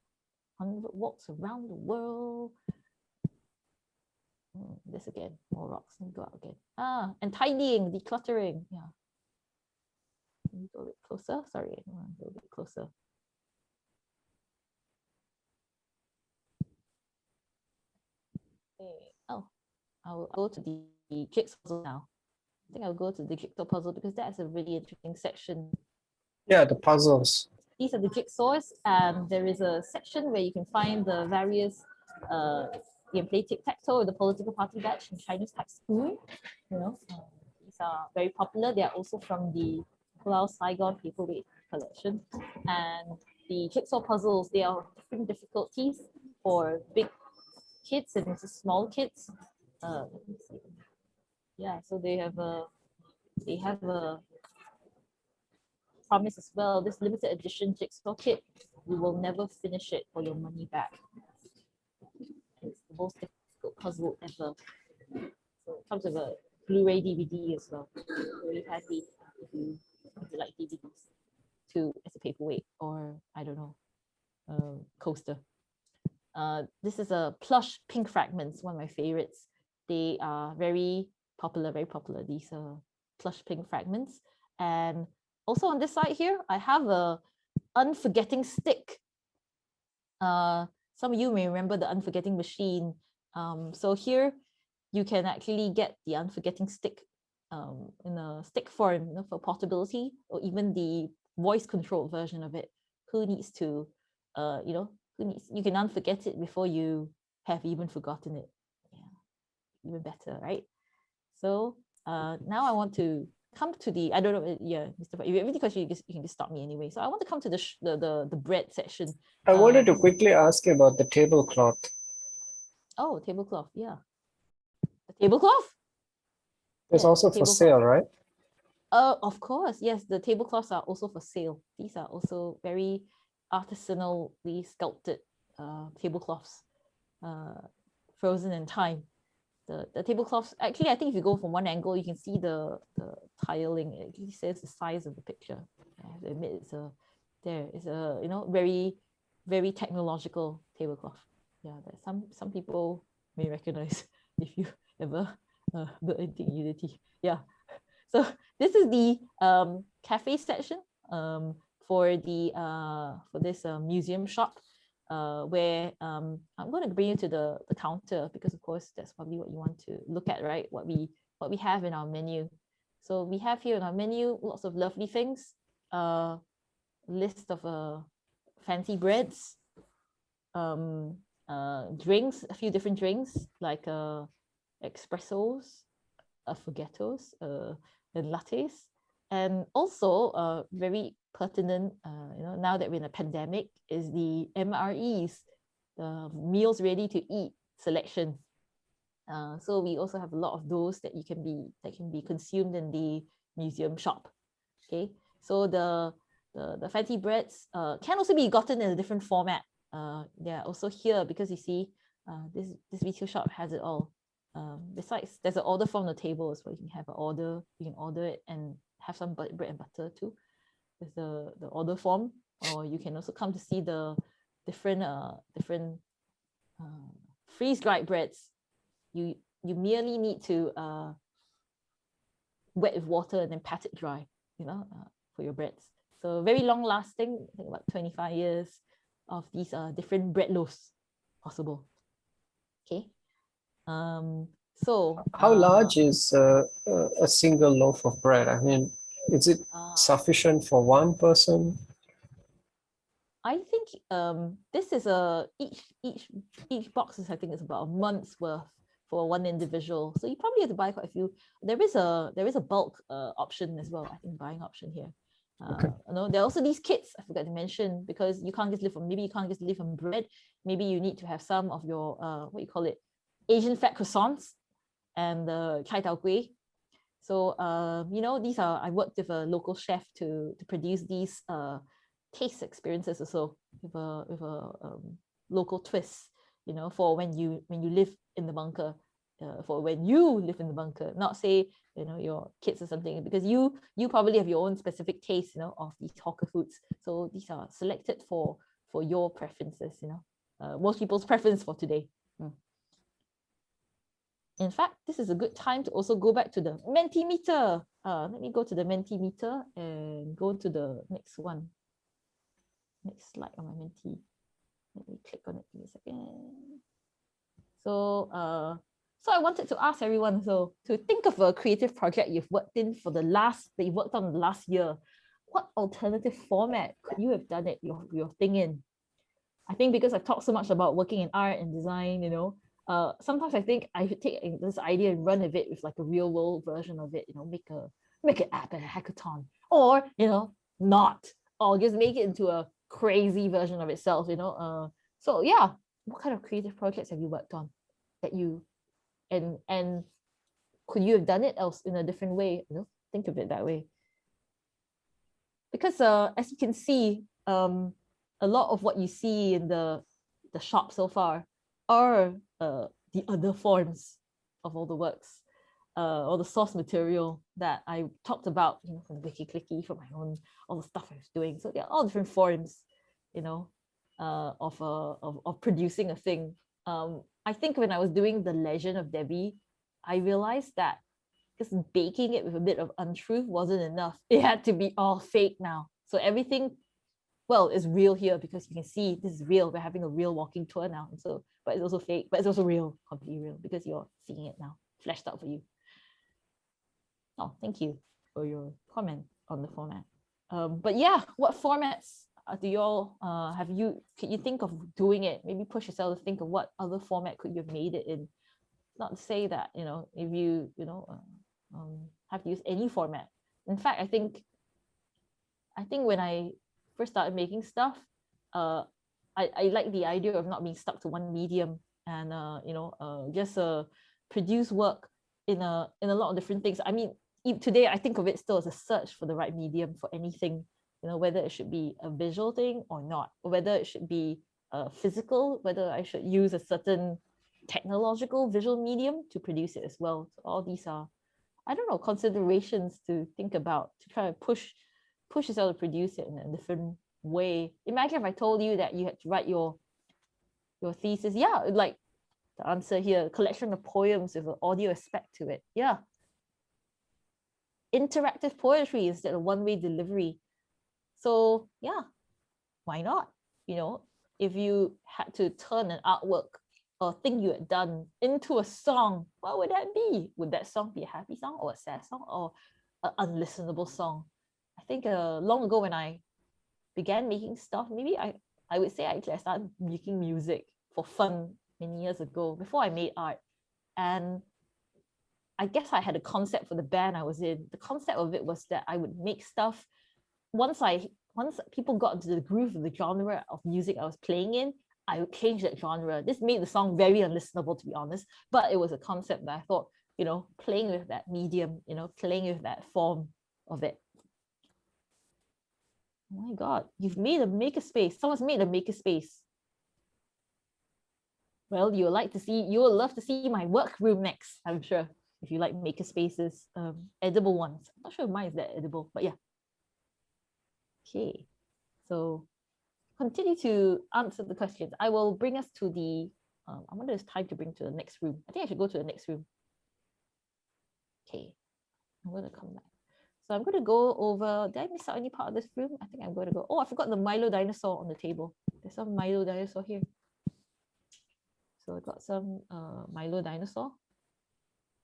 100 walks around the world. This again, more rocks. Let me go out again. And tidying, decluttering. Yeah. Let me go a bit closer. Sorry, I want to go a bit closer. Okay. Oh, I'll go to the jigsaw puzzle now. I think I'll go to the jigsaw puzzle because that's a really interesting section Yeah, the puzzles. These are the jigsaws, and there is a section where you can find the various gameplay tic-tac-toe, the political party badge and Chinese type spoon. These are very popular. They are also from the 𝘚𝘪𝘬𝘪𝘐𝘂𝘐 paperweight collection. And the jigsaw puzzles, they are different difficulties for big kids and also small kids. Let me see. Yeah, so they have a promise as well. This limited edition jigsaw kit, you will never finish it for your money back. It's the most difficult puzzle ever. So it comes with a Blu-ray DVD as well. Very happy if you like DVDs too, as a paperweight or I don't know, coaster. This is a plush pink fragments, one of my favorites. They are very popular, These are plush pink fragments. And also on this side here, I have a unforgetting stick. Some of you may remember the unforgetting machine. So here you can actually get the unforgetting stick in a stick form, for portability, or even the voice controlled version of it. Who needs to, you can unforget it before you have even forgotten it. Yeah, even better, right? So now I want to come to the, I don't know, yeah, Mr. If you have any question, you can just stop me anyway. So I want to come to the bread section. I wanted to quickly ask you about the tablecloth. Oh, tablecloth, yeah. The tablecloth? It's also for sale, right? Of course, yes. The tablecloths are also for sale. These are also very artisanally sculpted tablecloths, frozen in time. The tablecloths, actually, I think if you go from one angle, you can see the tiling. It actually says the size of the picture. I have to admit, it's a very, very technological tablecloth. Yeah, that some people may recognize if you ever built anything in Unity. Yeah. So this is the cafe section for this museum shop, where I'm going to bring you to the counter, because of course that's probably what you want to look at, right? What we have in our menu. So we have here in our menu lots of lovely things. List of fancy breads, drinks, a few different drinks like espressos, affogatos, and lattes, and also very pertinent, now that we're in a pandemic, is the MREs, the meals ready to eat selection. So we also have a lot of those that can be consumed in the museum shop. Okay, so the fancy breads can also be gotten in a different format. They're also here because you see, this retail shop has it all. Besides, there's an order form on the table as well. You can have an order, you can order it and have some bread and butter too. There's the order form, or you can also come to see the different freeze-dried breads. You merely need to wet with water and then pat it dry, for your breads. So very long lasting, I think about 25 years of these different bread loaves possible. Okay. So how large is a single loaf of bread? I mean, is it sufficient for one person? I think this is each box is, I think, it's about a month's worth for one individual. So you probably have to buy quite a few. There is a bulk option as well, I think, buying option here. Okay. There are also these kits I forgot to mention, because you can't just live on, maybe you can't just live on bread. Maybe you need to have some of your what you call it, Asian fat croissants and the 𝘚𝘫𝘢𝘄. So these are, I worked with a local chef to produce these taste experiences also with a local twist, for when you live in the bunker, for when you live in the bunker, not say your kids or something, because you probably have your own specific taste of these hawker foods. So these are selected for your preferences, most people's preference for today. In fact, this is a good time to also go back to the Mentimeter. Let me go to the Mentimeter and go to the next one. Next slide on my Menti. Let me click on it in a second. So, I wanted to ask everyone, to think of a creative project you've worked on the last year. what alternative format could you have done it, your thing in? I think because I've talked so much about working in art and design, you know, sometimes I think I should take this idea and run with it with like a real world version of it, you know, make an app and a hackathon, or, you know, not, or just make it into a crazy version of itself, you know. So yeah, what kind of creative projects have you worked on that you, and could you have done it else in a different way? You know, think of it that way. Because as you can see, a lot of what you see in the shop so far are the other forms of all the works, all the source material that I talked about, you know, from Wikicliki, from my own, all the stuff I was doing. So yeah, all different forms, you know, of producing a thing. I think when I was doing the Legend of Debbie, I realized that just baking it with a bit of untruth wasn't enough. It had to be all fake now. So everything, well, is real here because you can see this is real. We're having a real walking tour now. And so, but it's also fake, but it's also real, completely real, because you're seeing it now, fleshed out for you. Oh, thank you for your comment on the format. But yeah, what formats do you all can you think of doing it? Maybe push yourself to think of what other format could you have made it in. Not to say that, you know, if you have to use any format. In fact, I think when I first started making stuff, I like the idea of not being stuck to one medium and just produce work in a lot of different things. I mean, today I think of it still as a search for the right medium for anything, you know, whether it should be a visual thing or not, or whether it should be physical, whether I should use a certain technological visual medium to produce it as well. So all these are, I don't know, considerations to think about to try to push yourself to produce it in a different way. Imagine if I told you that you had to write your thesis. Yeah, like the answer here, a collection of poems with an audio aspect to it. Yeah. Interactive poetry instead of one-way delivery. So yeah, why not? You know, if you had to turn an artwork or thing you had done into a song, what would that be? Would that song be a happy song or a sad song or an unlistenable song? I think long ago when I began making stuff, maybe I would say I started making music for fun many years ago before I made art. And I guess I had a concept for the band I was in. The concept of it was that I would make stuff once people got into the groove of the genre of music I was playing in, I would change that genre. This made the song very unlistenable, to be honest, but it was a concept that I thought, you know, playing with that medium, you know, playing with that form of it. Oh my God, you've made a makerspace. Someone's made a makerspace. Well, you will love to see my workroom next, I'm sure, if you like makerspaces, edible ones. I'm not sure if mine is that edible, but yeah. Okay, so continue to answer the questions. I will bring us to the, I wonder if it's time to bring to the next room. I think I should go to the next room. Okay, I'm going to come back. So I'm going to go over, did I miss out any part of this room? I think I'm going to go, oh, I forgot the Milo dinosaur on the table. There's some Milo dinosaur here. So I got some Milo dinosaur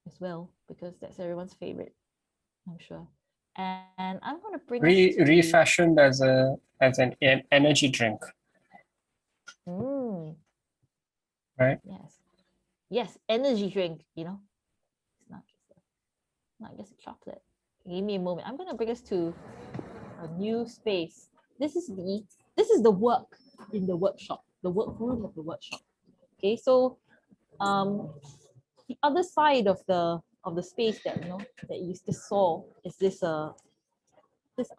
as well, because that's everyone's favorite, I'm sure. And I'm going to bring refashioned as an energy drink. Right? Yes, energy drink, you know. It's not just a chocolate. Give me a moment. I'm going to bring us to a new space. This is the work in the workshop, the workroom of the workshop. Okay, so the other side of the space that you just saw is this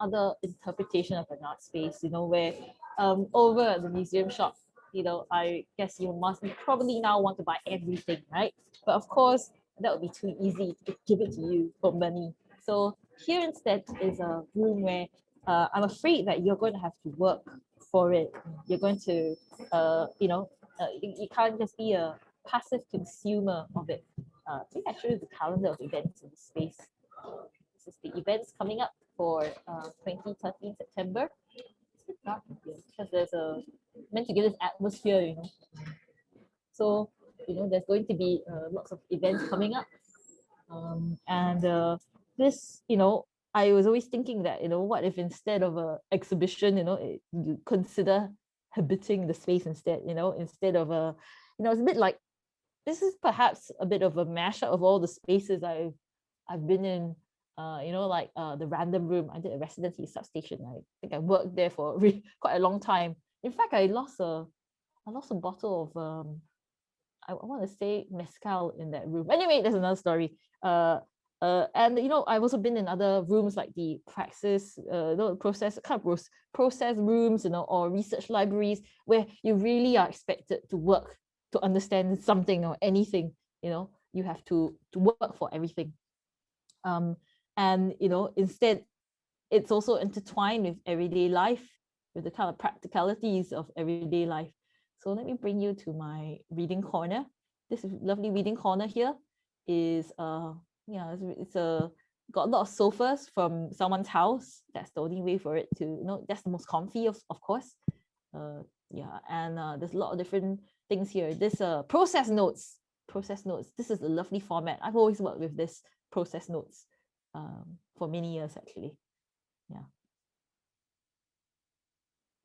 other interpretation of an art space, you know, where over at the museum shop, you know, I guess you probably now want to buy everything, right? But of course, that would be too easy to give it to you for money. So here instead is a room where I'm afraid that you're going to have to work for it. You're going to, you can't just be a passive consumer of it. I think I showed you the calendar of events in this space. This is the events coming up for 2013 September. It's a bit dark in here because there's meant to give this atmosphere, you know. So, you know, there's going to be lots of events coming up. This, you know, I was always thinking that, what if instead of a exhibition, you consider habiting the space instead, instead of it's a bit like, this is perhaps a bit of a mashup of all the spaces I've been in, like the random room. I did a residency substation. I think I worked there for quite a long time. In fact, I lost a bottle of I want to say mezcal in that room. Anyway, there's another story. And I've also been in other rooms like the praxis, process rooms, or research libraries, where you really are expected to work to understand something or anything. You have to work for everything. And instead, it's also intertwined with everyday life, with the kind of practicalities of everyday life. So let me bring you to my reading corner. This lovely reading corner here is it's got a lot of sofas from someone's house. That's the only way for it to, that's the most comfy, of course. And there's a lot of different things here. This process notes. This is a lovely format. I've always worked with this process notes for many years, actually. Yeah.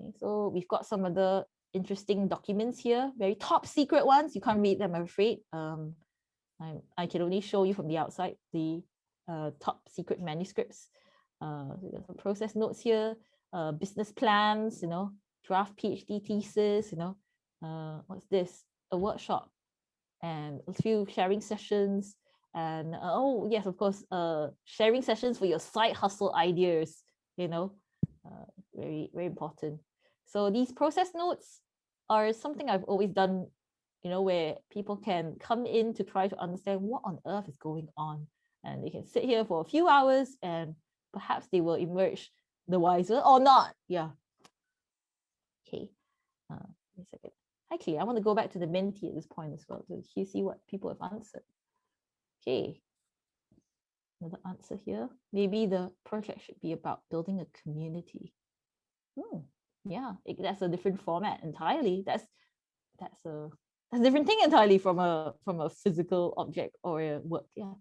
Okay, so we've got some other interesting documents here, very top secret ones. You can't read them, I'm afraid. I can only show you from the outside the top secret manuscripts. There's some process notes here, business plans, draft PhD thesis, what's this? A workshop and a few sharing sessions. And oh yes, of course, sharing sessions for your side hustle ideas, very, very important. So these process notes are something I've always done, where people can come in to try to understand what on earth is going on. And they can sit here for a few hours and perhaps they will emerge the wiser or not. Yeah. Okay. Wait a second. Actually, I want to go back to the Mentee at this point as well to see what people have answered. Okay. Another answer here. Maybe the project should be about building a community. Yeah, that's a different format entirely. That's a different thing entirely from a physical object or a work. Yeah.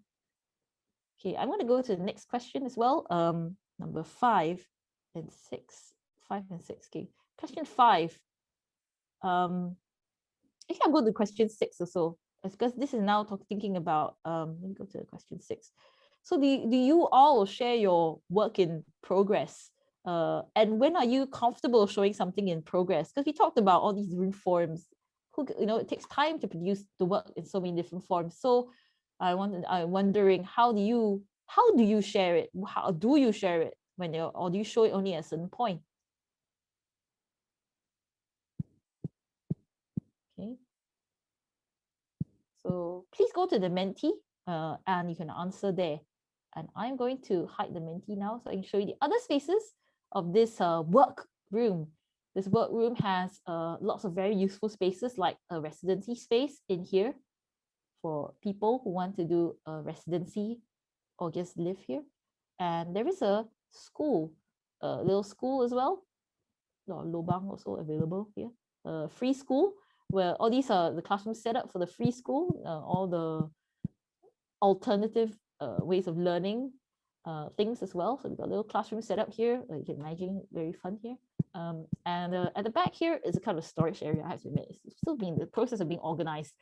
Okay, I want to go to the next question as well. Number 5 and 6. 5 and 6. Okay. Question 5. Actually, I'll go to question 6 or so, because this is now thinking about. Let me go to question 6. So do you all share your work in progress? And when are you comfortable showing something in progress? Because we talked about all these different forms. It takes time to produce the work in so many different forms. So I'm wondering, how do you share it? How do you share it or do you show it only at a certain point? Okay. So please go to the Mentee and you can answer there. And I'm going to hide the Mentee now so I can show you the other spaces of this work room. This work room has lots of very useful spaces, like a residency space in here for people who want to do a residency or just live here. And there is a school, a little school as well. Lobang also available here. Free school, where all these are the classrooms set up for the free school, all the alternative ways of learning things as well. So we've got a little classroom set up here. You can imagine, very fun here. And at the back here is a kind of storage area. I have to admit, it's still being the process of being organized.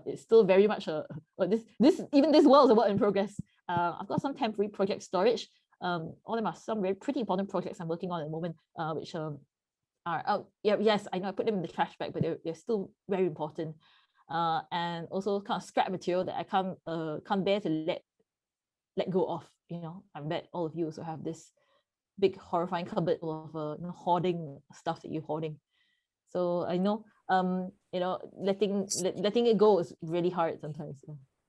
It's still very much even this world is a work in progress. I've got some temporary project storage. All of them are some very pretty important projects I'm working on at the moment, which are out. Yeah, yes, I know I put them in the trash bag, but they're still very important. And also kind of scrap material that I can't bear to let go of. I bet all of you also have this big horrifying cupboard of hoarding stuff that you're hoarding. So I know letting it go is really hard sometimes.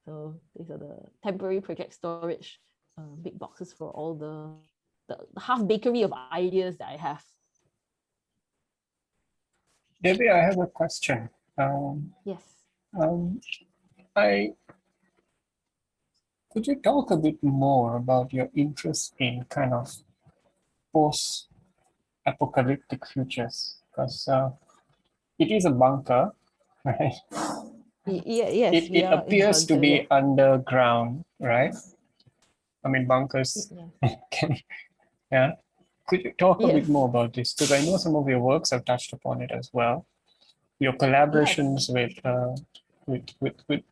So these are the temporary project storage, big boxes for all the half bakery of ideas that I have. Debbie, I have a question. Yes. Could you talk a bit more about your interest in kind of post-apocalyptic futures? Because it is a bunker, right? Yes. It appears to be underground, right? I mean, bunkers. Yeah. Yeah. Could you talk a bit Yes. more about this? Because I know some of your works have touched upon it as well. Your Yes. collaborations with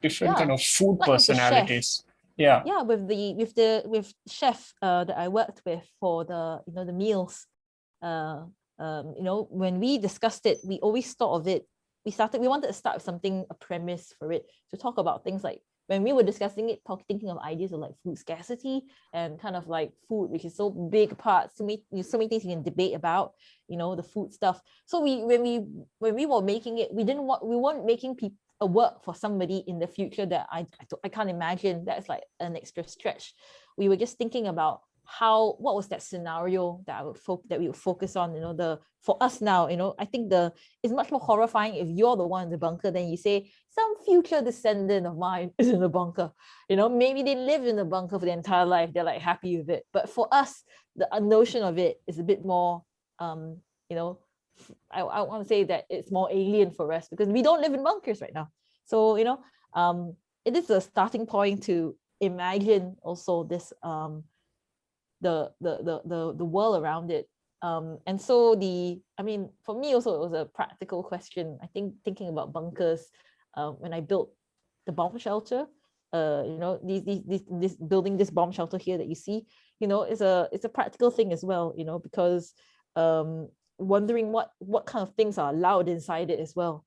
different kind Yeah. of food Like with the chef. personalities. Yeah. Yeah, with chef that I worked with for the meals. When we discussed it, we always thought of it. We wanted to start with something, a premise for it, to talk about things like, when we were discussing it, thinking of ideas of like food scarcity and kind of like food, which is so big part, so many things you can debate about, the food stuff. So when we were making it, we weren't making a work for somebody in the future that I can't imagine. That's like an extra stretch. We were just thinking about what was that scenario that we would focus on, for us now, I think it's much more horrifying if you're the one in the bunker, then you say some future descendant of mine is in the bunker, maybe they live in the bunker for their entire life, they're like happy with it. But for us, the notion of it is a bit more, I want to say that it's more alien for us because we don't live in bunkers right now. So, it is a starting point to imagine also this, the world around it. And so for me also, it was a practical question. I think thinking about bunkers, when I built the bomb shelter, this building this bomb shelter here that you see, it's a practical thing as well, because wondering what kind of things are allowed inside it as well,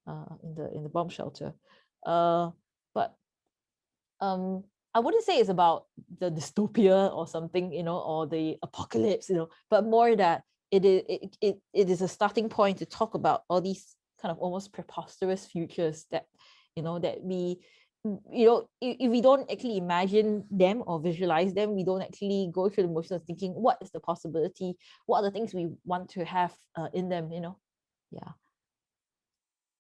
in the bomb shelter. But I wouldn't say it's about the dystopia or something, or the apocalypse, but more that it is a starting point to talk about all these kind of almost preposterous futures that, that we, if we don't actually imagine them or visualize them, we don't actually go through the motion of thinking, what is the possibility? What are the things we want to have in them, yeah,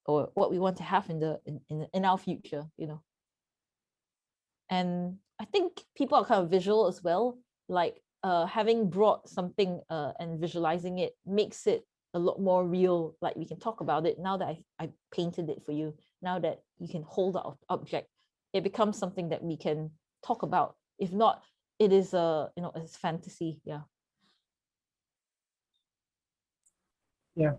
or what we want to have in our future, And I think people are kind of visual as well, like having brought something and visualizing it makes it a lot more real. Like we can talk about it now that I painted it for you. Now that you can hold the object, it becomes something that we can talk about. If not, it is it's fantasy. Yeah. Yeah.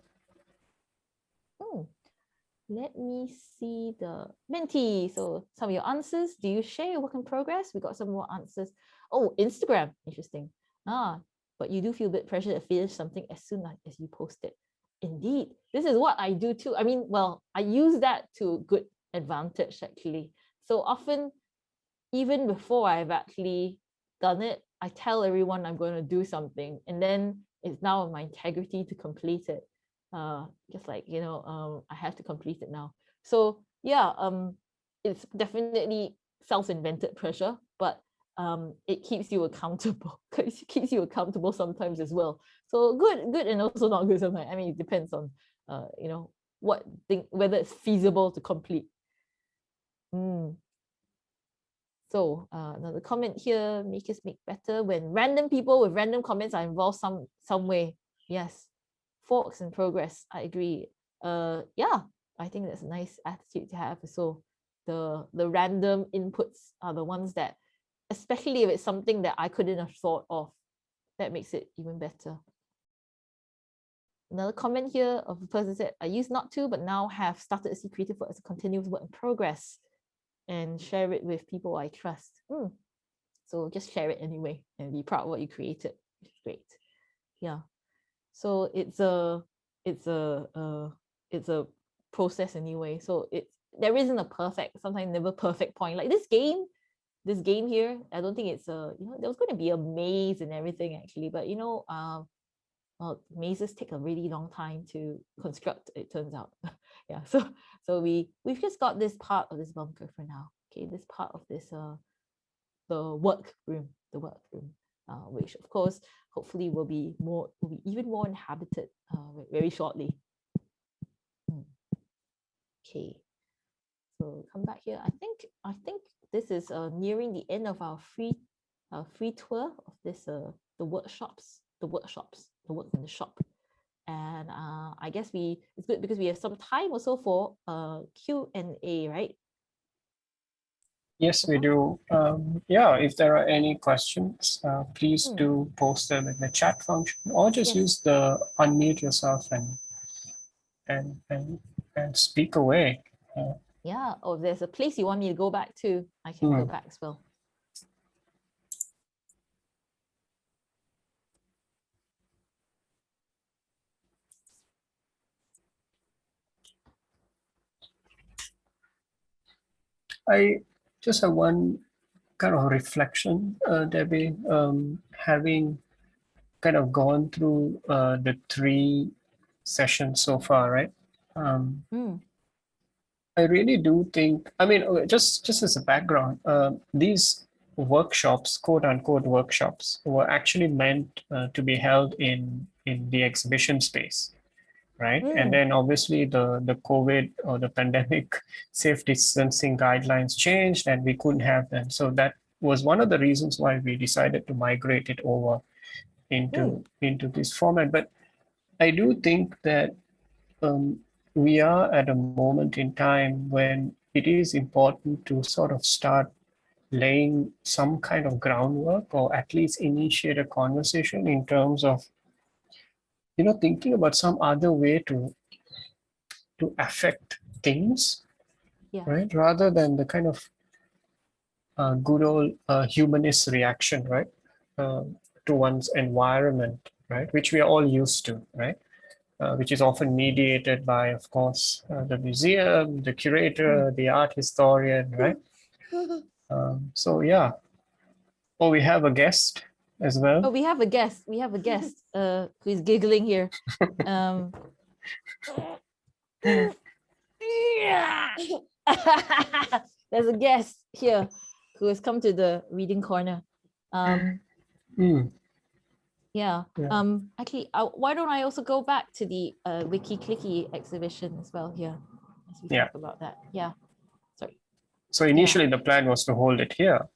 Let me see the Minty. So some of your answers. Do you share your work in progress? We got some more answers. Oh, Instagram. Interesting. But you do feel a bit pressure to finish something as soon as you post it. Indeed. This is what I do too. I mean, well, I use that to good advantage actually. So often, even before I've actually done it, I tell everyone I'm going to do something, and then it's now my integrity to complete it. Just like, I have to complete it now. So yeah, it's definitely self-invented pressure, but it keeps you accountable. It keeps you accountable sometimes as well. So good and also not good sometimes. I mean, it depends on whether it's feasible to complete. So another comment here, make us make better when random people with random comments are involved some way. Yes, forks in progress. I agree. Yeah, I think that's a nice attitude to have. So the random inputs are the ones that, especially if it's something that I couldn't have thought of, that makes it even better. Another comment here of a person said, I used not to, but now have started to see creative work as a continuous work in progress and share it with people I trust. So just share it anyway and be proud of what you created. Great. Yeah. So it's a process anyway. So there isn't a perfect, sometimes never perfect point. Like this game here, I don't think it's there was going to be a maze and everything actually, but well, mazes take a really long time to construct, it turns out. Yeah, so we've just got this part of this bunker for now. Okay, this part of this the workroom, which of course hopefully will be even more inhabited very shortly. Okay, so come back here. I think this is nearing the end of our free tour of this the workshops, the work in the shop. And I guess it's good because we have some time also for Q&A, right? Yes, we do. Yeah, if there are any questions, please do post them in the chat function, or just use the unmute yourself and and and speak away. Yeah, or if there's a place you want me to go back to, I can go back as well. I just have one kind of reflection, Debbie, having kind of gone through the 3 sessions so far, right? I really do think, I mean, just as a background, these workshops, quote unquote workshops, were actually meant to be held in the exhibition space, right? And then obviously the COVID or the pandemic safe distancing guidelines changed and we couldn't have them. So that was one of the reasons why we decided to migrate it over into this format. But I do think that we are at a moment in time when it is important to sort of start laying some kind of groundwork, or at least initiate a conversation in terms of, you know, thinking about some other way to affect things, right? Rather than the kind of good old humanist reaction, right, to one's environment, right, which we are all used to, right? Which is often mediated by, of course, the museum, the curator, the art historian, right? So yeah. Oh, we have a guest as well. Oh, we have a guest. We have a guest who is giggling here. There's a guest here who has come to the reading corner. Yeah. Actually, why don't I also go back to the Wikicliki exhibition as well here as we talk about that. Yeah. Sorry. So initially the plan was to hold it here.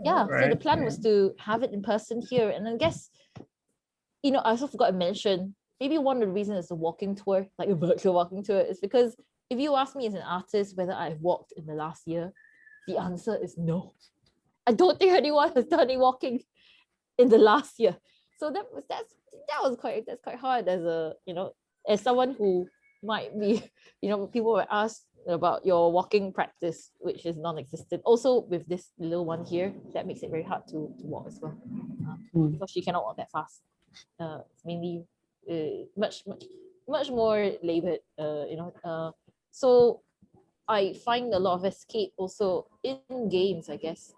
Yeah. Right? So the plan was to have it in person here, and I guess, you know, I also forgot to mention, maybe one of the reasons is the walking tour, like a virtual walking tour, is because if you ask me as an artist whether I've walked in the last year, the answer is no. I don't think anyone has done any walking in the last year. So that's quite hard as a, you know, as someone who might be, you know, people were asked about your walking practice, which is non-existent. Also with this little one here, that makes it very hard to walk as well, because she cannot walk that fast. It's mainly much more labored, you know. So I find a lot of escape also in games, I guess.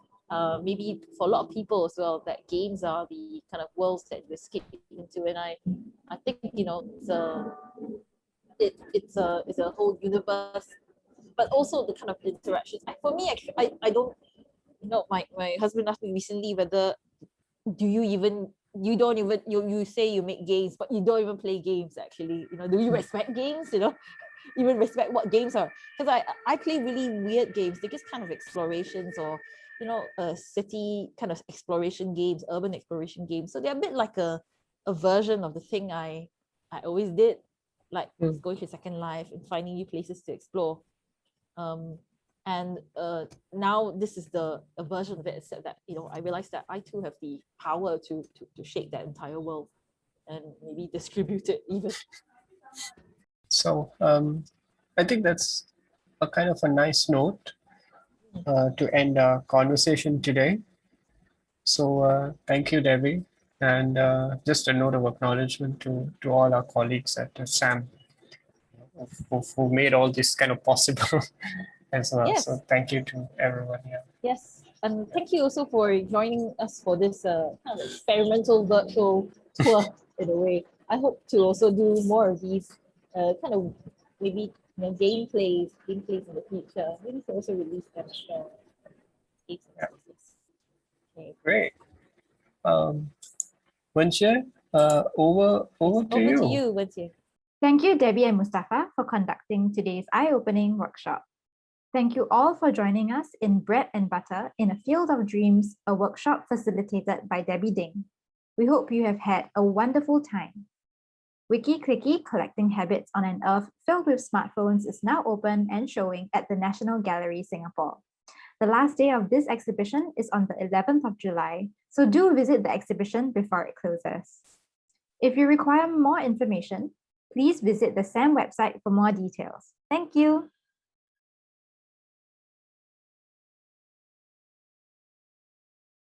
Maybe for a lot of people as well, that games are the kind of worlds that you escape into, and I think, you know, it's a whole universe, but also the kind of interactions. For me, actually, I don't, you know, my husband asked me recently whether you say you make games, but you don't even play games. Actually, you know, do you respect games? You know, even respect what games are? Because I play really weird games. They're just kind of explorations, or, you know, city kind of exploration games, urban exploration games. So they're a bit like a version of the thing I always did, like going to Second Life and finding new places to explore. And now this is a version of it, except that, you know, I realized that I too have the power to shape that entire world and maybe distribute it even. So I think that's a kind of a nice note to end our conversation today. So thank you, Debbie. And just a note of acknowledgement to all our colleagues at SAM who made all this kind of possible as well. Yes. So thank you to everyone here. Yes, and thank you also for joining us for this kind of experimental virtual tour in a way. I hope to also do more of these kind of maybe, you know, gameplays in the future. Maybe to also release them. Okay. Great. 𝘊𝘰𝘭, over to you. Over to you, 𝘊𝘰𝘭. Thank you, Debbie and Mustafa, for conducting today's eye-opening workshop. Thank you all for joining us in Bread and Butter in a Field of Dreams, a workshop facilitated by Debbie Ding. We hope you have had a wonderful time. Wikicliki, Collecting Habits on an Earth Filled with Smartphones, is now open and showing at the National Gallery, Singapore. The last day of this exhibition is on the 11th of July, so do visit the exhibition before it closes. If you require more information, please visit the SAM website for more details. Thank you.